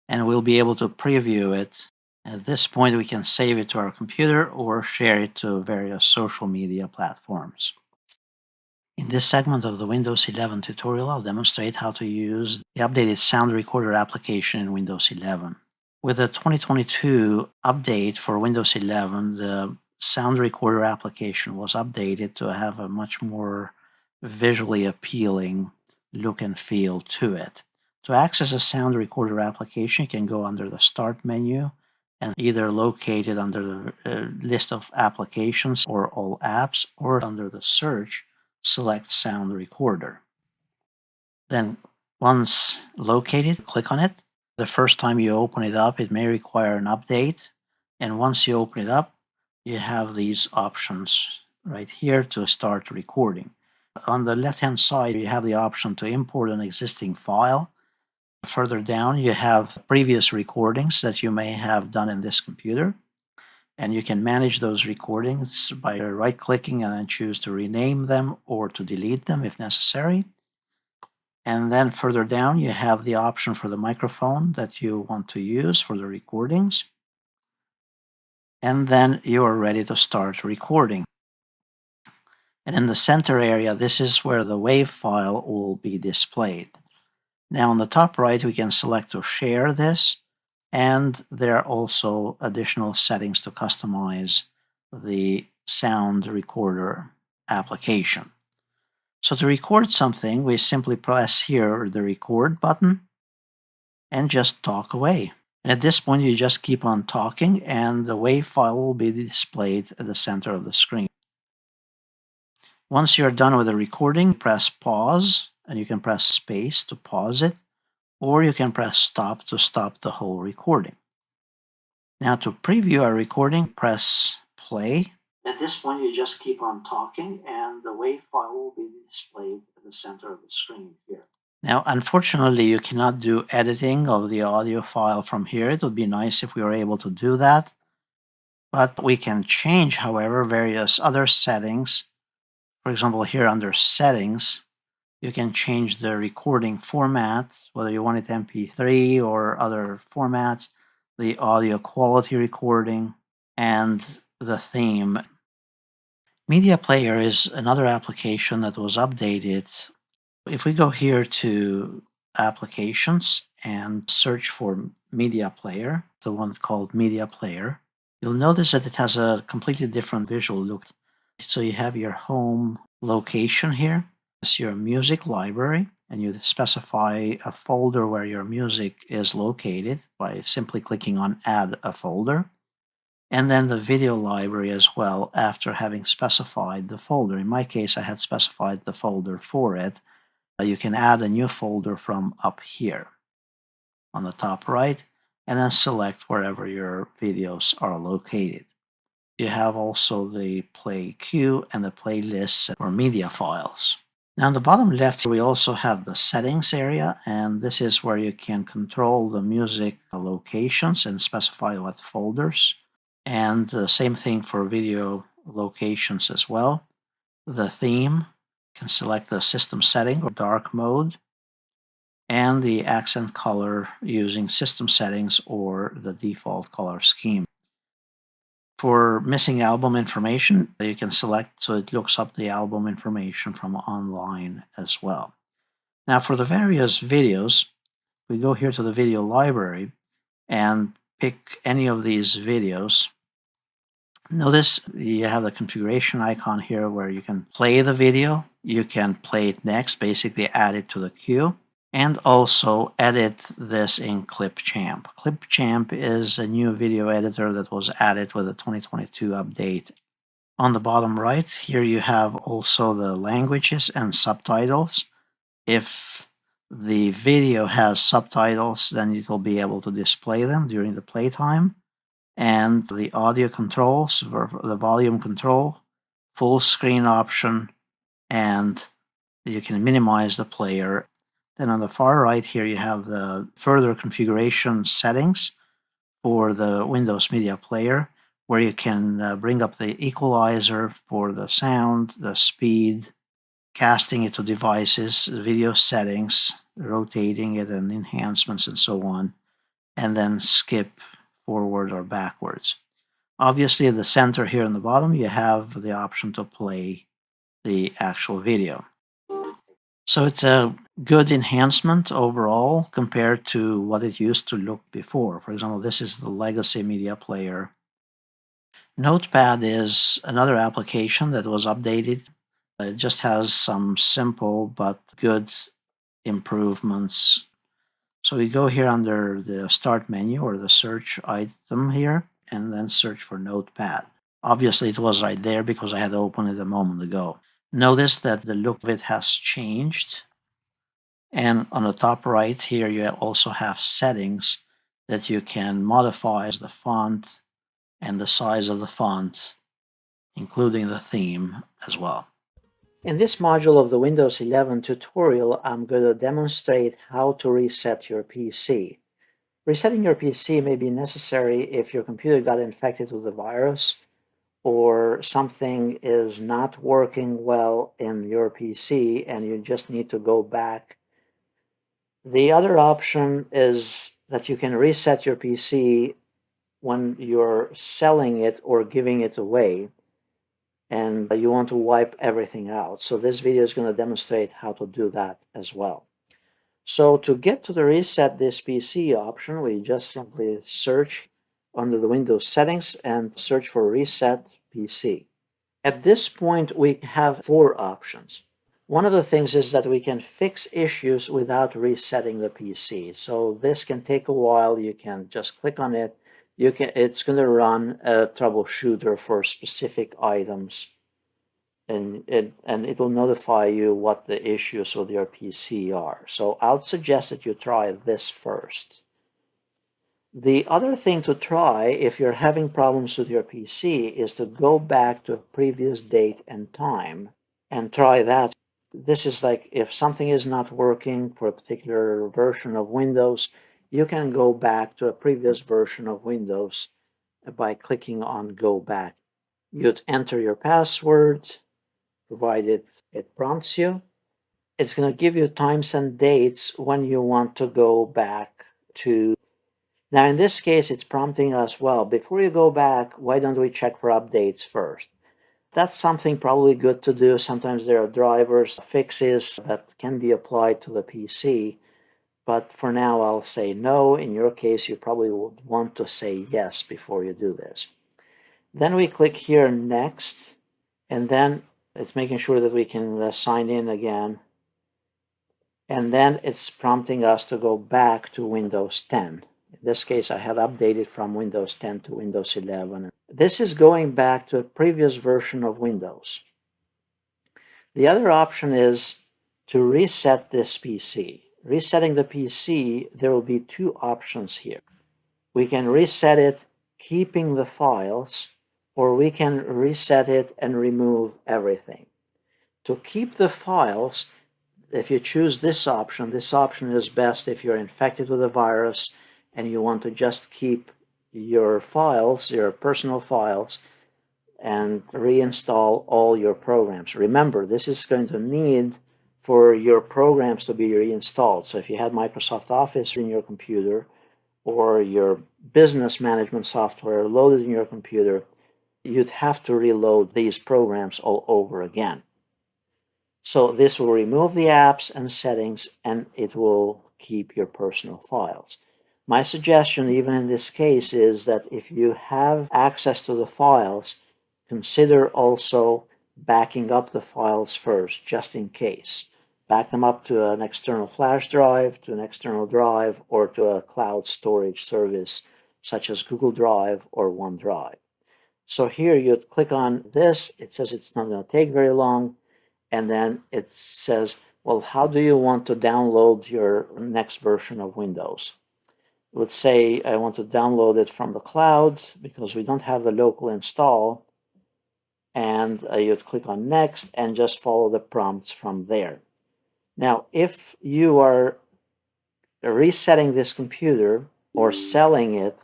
and we'll be able to preview it. At this point, we can save it to our computer or share it to various social media platforms. In this segment of the Windows 11 tutorial, I'll demonstrate how to use the updated sound recorder application in Windows 11. With the 2022 update for Windows 11, the sound recorder application was updated to have a much more visually appealing look and feel to it. To access a sound recorder application, you can go under the Start menu and either locate it under the list of applications or all apps, or under the search, select Sound Recorder. Then once located, click on it. The first time you open it up, it may require an update. And once you open it up, you have these options right here to start recording. On the left-hand side, you have the option to import an existing file. Further down, you have previous recordings that you may have done in this computer. And you can manage those recordings by right-clicking and then choose to rename them or to delete them if necessary. And then further down, you have the option for the microphone that you want to use for the recordings. And then you are ready to start recording. And in the center area, this is where the WAV file will be displayed. Now on the top right, we can select to share this. And there are also additional settings to customize the sound recorder application. So to record something, we simply press here the record button and just talk away. And at this point, you just keep on talking and the WAV file will be displayed at the center of the screen. Once you're done with the recording, press pause, and you can press space to pause it, or you can press stop to stop the whole recording. Now to preview our recording, press play. At this point, you just keep on talking and the WAV file will be displayed at the center of the screen here. Now, unfortunately, you cannot do editing of the audio file from here. It would be nice if we were able to do that. But we can change, however, various other settings. For example, here under Settings, you can change the recording format, whether you want it MP3 or other formats, the audio quality recording, and the theme. Media Player is another application that was updated. If we go here to Applications and search for Media Player, the one called Media Player, you'll notice that it has a completely different visual look. So you have your home location here. It's your music library, and you specify a folder where your music is located by simply clicking on Add a Folder. And then the video library as well after having specified the folder. In my case, I had specified the folder for it. You can add a new folder from up here on the top right, and then select wherever your videos are located. You have also the play queue and the playlists or media files. Now on the bottom left, we also have the settings area, and this is where you can control the music locations and specify what folders. And the same thing for video locations as well. The theme, can select the system setting or dark mode, and the accent color using system settings or the default color scheme. For missing album information, you can select so it looks up the album information from online as well. Now for the various videos, we go here to the video library and pick any of these videos. Notice you have the configuration icon here where you can play the video, you can play it next, basically add it to the queue, and also edit this in Clickchamp. Clickchamp is a new video editor that was added with the 2022 update. On the bottom right, here you have also the languages and subtitles. If the video has subtitles, then it will be able to display them during the playtime. And the audio controls, the volume control, full screen option, and you can minimize the player. Then on the far right here, you have the further configuration settings for the Windows Media Player, where you can bring up the equalizer for the sound, the speed, casting it to devices, video settings, rotating it and enhancements and so on, and then skip forward or backwards. Obviously, at the center here in the bottom, you have the option to play the actual video. So it's a good enhancement overall compared to what it used to look before. For example, this is the legacy media player. Notepad is another application that was updated. It just has some simple but good improvements. So we go here under the start menu or the search item here and then search for Notepad. Obviously it was right there because I had opened it a moment ago. Notice that the look of it has changed. And on the top right here, you also have settings that you can modify the font and the size of the font, including the theme as well. In this module of the Windows 11 tutorial, I'm going to demonstrate how to reset your PC. Resetting your PC may be necessary if your computer got infected with a virus or something is not working well in your PC and you just need to go back. The other option is that you can reset your PC when you're selling it or giving it away and you want to wipe everything out. So this video is going to demonstrate how to do that as well. So to get to the reset this PC option, we just simply search under the Windows settings and search for reset PC. At this point, we have 4 options. One of the things is that we can fix issues without resetting the PC. So this can take a while. You can just click on it. It's going to run a troubleshooter for specific items. And it will notify you what the issues with your PC are. So I would suggest that you try this first. The other thing to try if you're having problems with your PC is to go back to a previous date and time and try that. This is like if something is not working for a particular version of Windows, you can go back to a previous version of Windows by clicking on Go Back. You'd enter your password, provided it prompts you. It's going to give you times and dates when you want to go back to. Now, in this case, it's prompting us, well, before you go back, why don't we check for updates first? That's something probably good to do. Sometimes there are drivers, fixes that can be applied to the PC. But for now, I'll say no. In your case, you probably would want to say yes before you do this. Then we click here, Next, and then it's making sure that we can sign in again. And then it's prompting us to go back to Windows 10. In this case, I had updated from Windows 10 to Windows 11. This is going back to a previous version of Windows. The other option is to reset this PC. Resetting the PC, there will be 2 options here. We can reset it keeping the files, or we can reset it and remove everything. To keep the files, if you choose this option is best if you're infected with a virus and you want to just keep your files, your personal files, and reinstall all your programs. Remember, this is going to need for your programs to be reinstalled. So if you had Microsoft Office in your computer or your business management software loaded in your computer, you'd have to reload these programs all over again. So this will remove the apps and settings, and it will keep your personal files. My suggestion, even in this case, is that if you have access to the files, consider also backing up the files first, just in case. back them up to an external flash drive, to an external drive, or to a cloud storage service such as Google Drive or OneDrive. So here you click on this, it says it's not going to take very long, and then it says, well, how do you want to download your next version of Windows? Let's say I want to download it from the cloud because we don't have the local install, and you'd click on next and just follow the prompts from there. Now, if you are resetting this computer or selling it,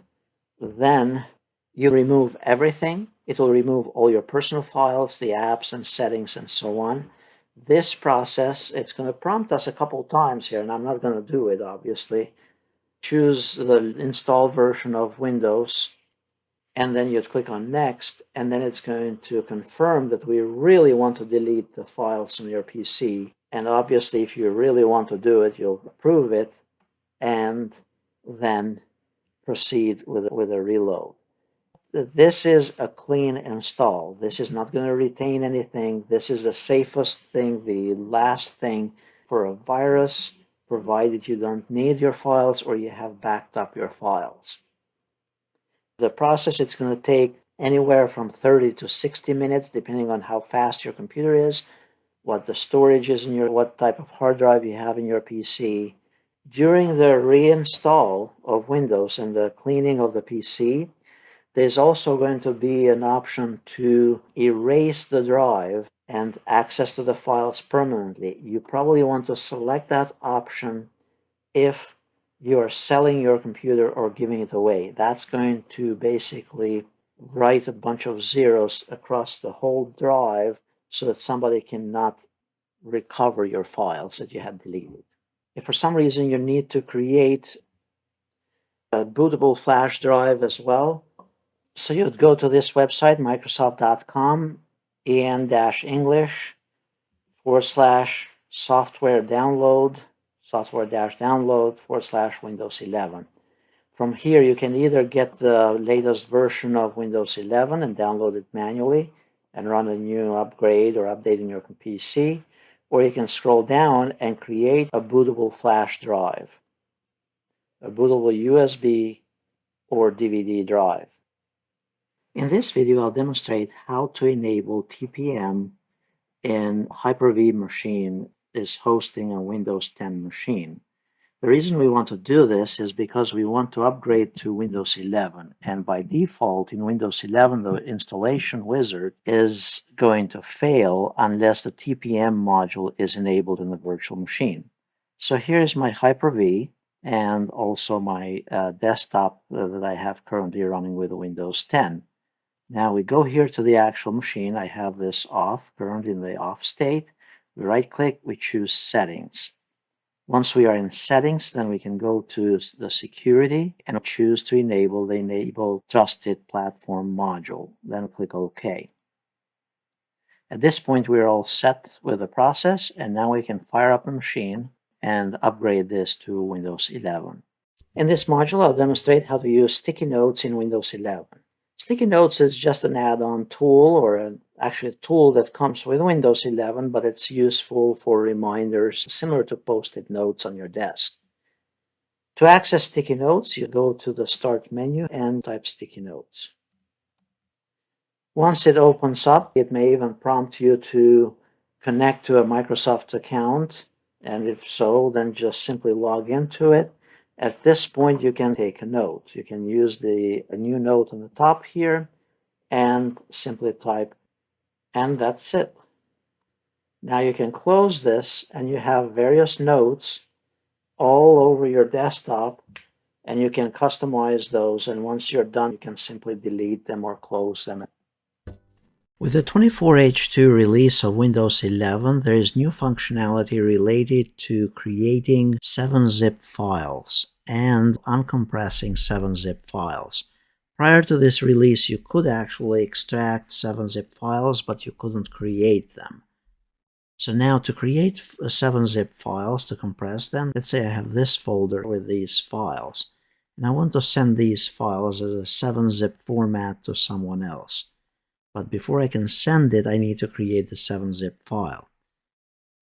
then you remove everything. It will remove all your personal files, the apps and settings and so on. This process, it's going to prompt us a couple times here, and I'm not going to do it, obviously. Choose the installed version of Windows, and then you click on next, and then it's going to confirm that we really want to delete the files from your PC. And obviously, if you really want to do it, you'll approve it, and then proceed with a reload. This is a clean install. This is not going to retain anything. This is the safest thing, the last thing for a virus, provided you don't need your files or you have backed up your files. The process, it's going to take anywhere from 30 to 60 minutes, depending on how fast your computer is, what the storage is in what type of hard drive you have in your PC. During the reinstall of Windows and the cleaning of the PC, there's also going to be an option to erase the drive and access to the files permanently. You probably want to select that option if you are selling your computer or giving it away. That's going to basically write a bunch of zeros across the whole drive so that somebody cannot recover your files that you had deleted. If for some reason you need to create a bootable flash drive as well, so you'd go to this website, microsoft.com, en-english/software download /Windows 11. From here, you can either get the latest version of Windows 11 and download it manually and run a new upgrade or update in your PC, or you can scroll down and create a bootable flash drive, a bootable USB or DVD drive. In this video, I'll demonstrate how to enable TPM in Hyper-V machine is hosting a Windows 10 machine. The reason we want to do this is because we want to upgrade to Windows 11, and by default in Windows 11 the installation wizard is going to fail unless the TPM module is enabled in the virtual machine. So here's my Hyper-V and also my desktop that I have currently running with Windows 10. Now we go here to the actual machine. I have this off, currently in the off state. We right click, we choose settings. Once we are in settings, then we can go to the security and choose to enable the enable trusted platform module. Then click OK. At this point, we're all set with the process, and now we can fire up the machine and upgrade this to Windows 11. In this module, I'll demonstrate how to use sticky notes in Windows 11. Sticky Notes is just an add-on tool, or actually a tool that comes with Windows 11, but it's useful for reminders similar to Post-it notes on your desk. To access Sticky Notes, you go to the Start menu and type Sticky Notes. Once it opens up, it may even prompt you to connect to a Microsoft account, and if so, then just simply log into it. At this point, you can take a note. You can use a new note on the top here and simply type, and that's it. Now you can close this and you have various notes all over your desktop, and you can customize those, and once you're done, you can simply delete them or close them. With the 24H2 release of Windows 11, there is new functionality related to creating 7-zip files and uncompressing 7-zip files. Prior to this release, you could actually extract 7-zip files, but you couldn't create them. So now to create 7-zip files, to compress them, let's say I have this folder with these files, and I want to send these files as a 7-zip format to someone else. But before I can send it, I need to create the 7-zip file.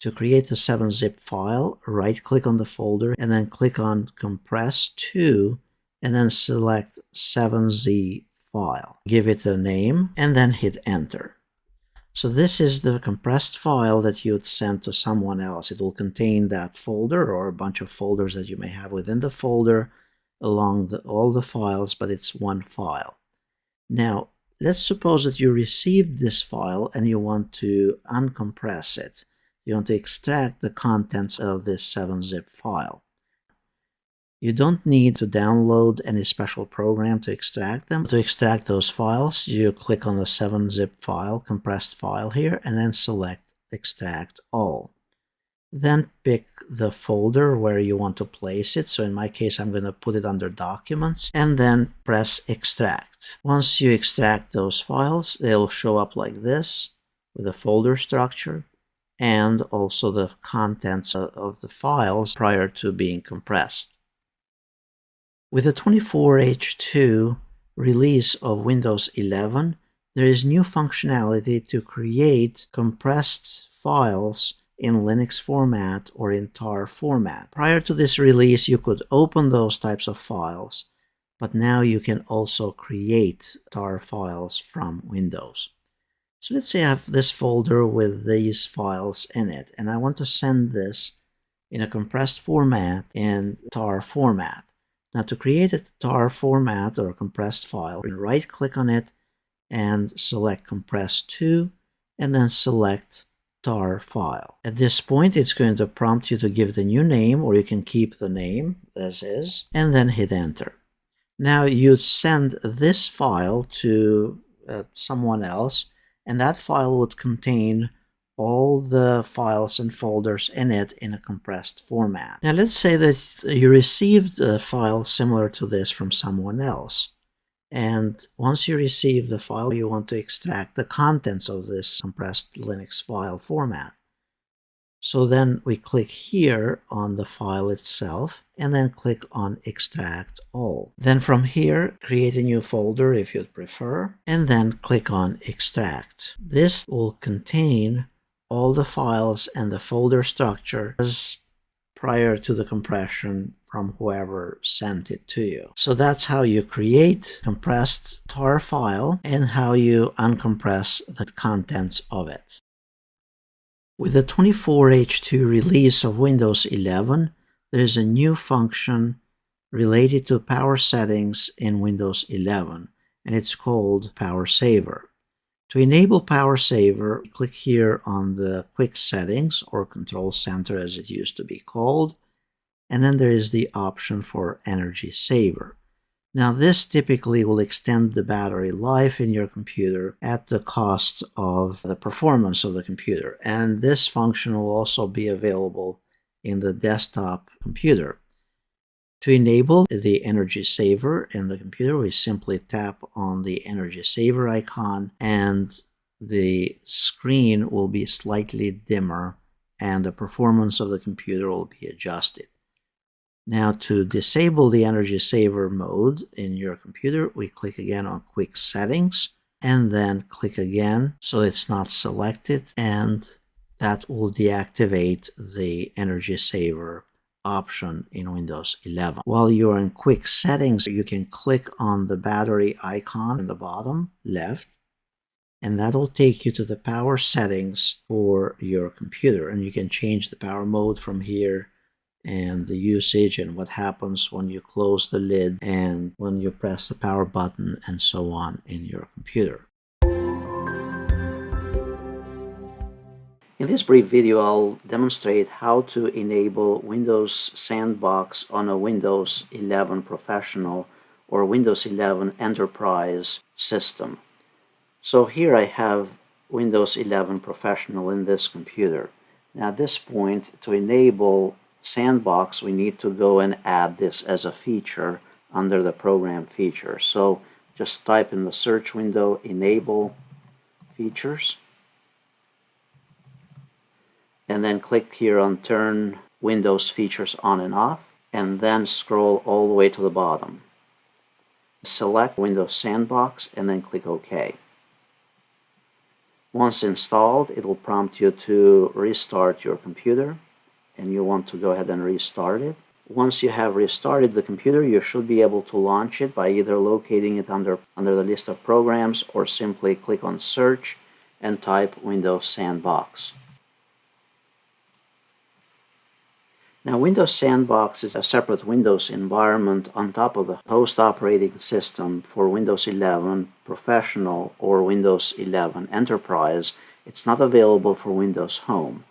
To create a 7-zip file, right-click on the folder and then click on Compress to, and then select 7z file. Give it a name and then hit Enter. So this is the compressed file that you'd send to someone else. It will contain that folder or a bunch of folders that you may have within the folder along all the files, but it's one file. Now, let's suppose that you received this file and you want to uncompress it. You want to extract the contents of this 7-zip file. You don't need to download any special program to extract them. To extract those files, you click on the 7-zip file, compressed file here, and then select Extract All. Then pick the folder where you want to place it. So in my case, I'm going to put it under Documents, and then press Extract. Once you extract those files, they'll show up like this with a folder structure and also the contents of the files prior to being compressed. With the 24H2 release of Windows 11, there is new functionality to create compressed files in Linux format or in tar format. Prior to this release, you could open those types of files, but now you can also create tar files from Windows. So let's say I have this folder with these files in it, and I want to send this in a compressed format in tar format. Now, to create a tar format or a compressed file, right-click on it and select Compress to, and then select tar file. At this point, it's going to prompt you to give it a new name, or you can keep the name as is, and then hit Enter. Now, you'd send this file to someone else, and that file would contain all the files and folders in it in a compressed format. Now let's say that you received a file similar to this from someone else. And once you receive the file, you want to extract the contents of this compressed Linux file format. So then we click here on the file itself and then click on Extract All. Then from here, create a new folder if you'd prefer, and then click on Extract. This will contain all the files and the folder structure as prior to the compression from whoever sent it to you. So that's how you create compressed tar file and how you uncompress the contents of it. With the 24H2 release of Windows 11, there is a new function related to power settings in Windows 11, and it's called Power Saver. To enable Power Saver, click here on the Quick Settings, or Control Center as it used to be called, and then there is the option for Energy Saver. Now this typically will extend the battery life in your computer at the cost of the performance of the computer, and this function will also be available in the desktop computer. To enable the Energy Saver in the computer, we simply tap on the Energy Saver icon and the screen will be slightly dimmer and the performance of the computer will be adjusted. Now to disable the Energy Saver mode in your computer, we click again on Quick Settings and then click again so it's not selected, and that will deactivate the Energy Saver option in Windows 11. While you're in Quick Settings, you can click on the battery icon in the bottom left, and that will take you to the power settings for your computer, and you can change the power mode from here and the usage and what happens when you close the lid and when you press the power button and so on in your computer. In this brief video, I'll demonstrate how to enable Windows Sandbox on a Windows 11 Professional or Windows 11 Enterprise system. So here I have Windows 11 Professional in this computer. Now at this point, to enable Sandbox, we need to go and add this as a feature under the Program Feature. So just type in the search window, Enable Features, and then click here on Turn Windows Features On and Off, and then scroll all the way to the bottom. Select Windows Sandbox and then click OK. Once installed, it will prompt you to restart your computer, and you want to go ahead and restart it. Once you have restarted the computer, you should be able to launch it by either locating it under the list of programs or simply click on Search and type Windows Sandbox. Now, Windows Sandbox is a separate Windows environment on top of the host operating system for Windows 11 Professional or Windows 11 Enterprise. It's not available for Windows Home.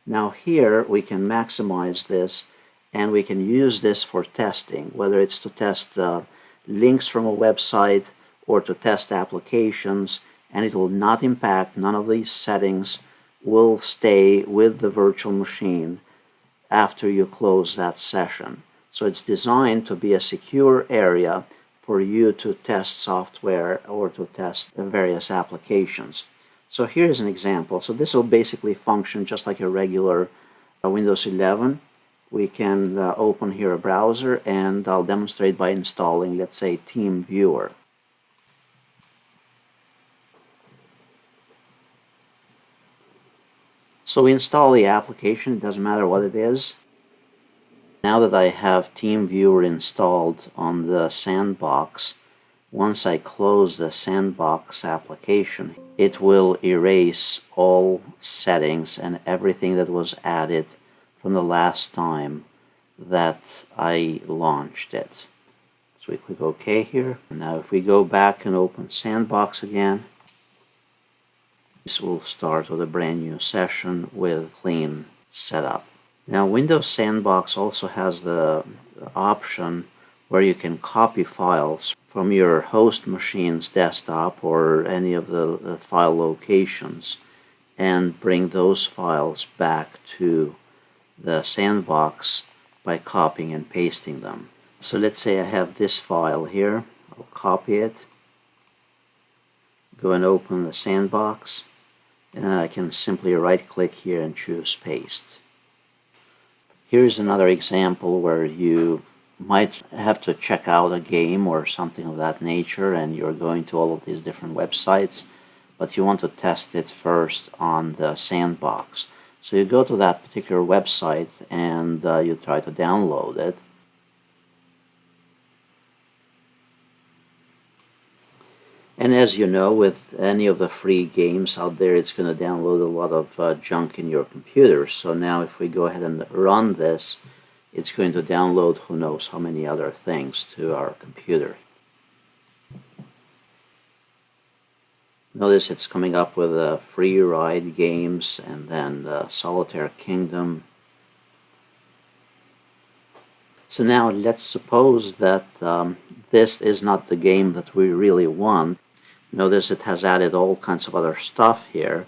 Now here we can maximize this, and we can use this for testing, whether it's to test links from a website or to test applications, and it will not impact, none of these settings will stay with the virtual machine after you close that session. So it's designed to be a secure area for you to test software or to test various applications. So here's an example. So this will basically function just like a regular Windows 11. We can open here a browser, and I'll demonstrate by installing, let's say, TeamViewer. So we install the application, it doesn't matter what it is. Now that I have TeamViewer installed on the Sandbox, once I close the Sandbox application, it will erase all settings and everything that was added from the last time that I launched it. So we click OK here. Now if we go back and open Sandbox again, this will start with a brand new session with clean setup. Now Windows Sandbox also has the option where you can copy files from your host machine's desktop or any of the file locations and bring those files back to the Sandbox by copying and pasting them. So let's say I have this file here. I'll copy it, go and open the Sandbox, and then I can simply right-click here and choose Paste. Here's another example where you might have to check out a game or something of that nature, and you're going to all of these different websites, but you want to test it first on the Sandbox. So you go to that particular website and you try to download it. And as you know, with any of the free games out there, it's going to download a lot of junk in your computer. So now if we go ahead and run this, it's going to download who knows how many other things to our computer. Notice it's coming up with free ride games and then Solitaire Kingdom. So now let's suppose that this is not the game that we really want. Notice it has added all kinds of other stuff here.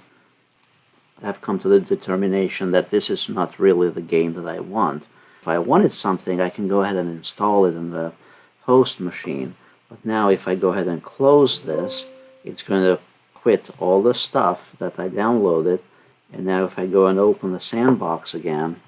I've come to the determination that this is not really the game that I want. If I wanted something, I can go ahead and install it in the host machine. But now if I go ahead and close this, it's going to quit all the stuff that I downloaded. And now if I go and open the Sandbox again,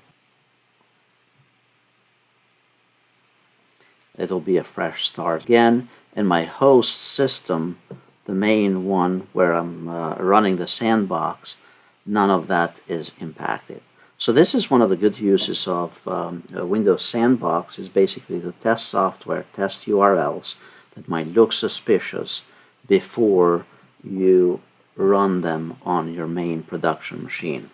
it'll be a fresh start again. And my host system, the main one where I'm running the Sandbox, none of that is impacted. So this is one of the good uses of Windows Sandbox, is basically to test software, test URLs that might look suspicious before you run them on your main production machine.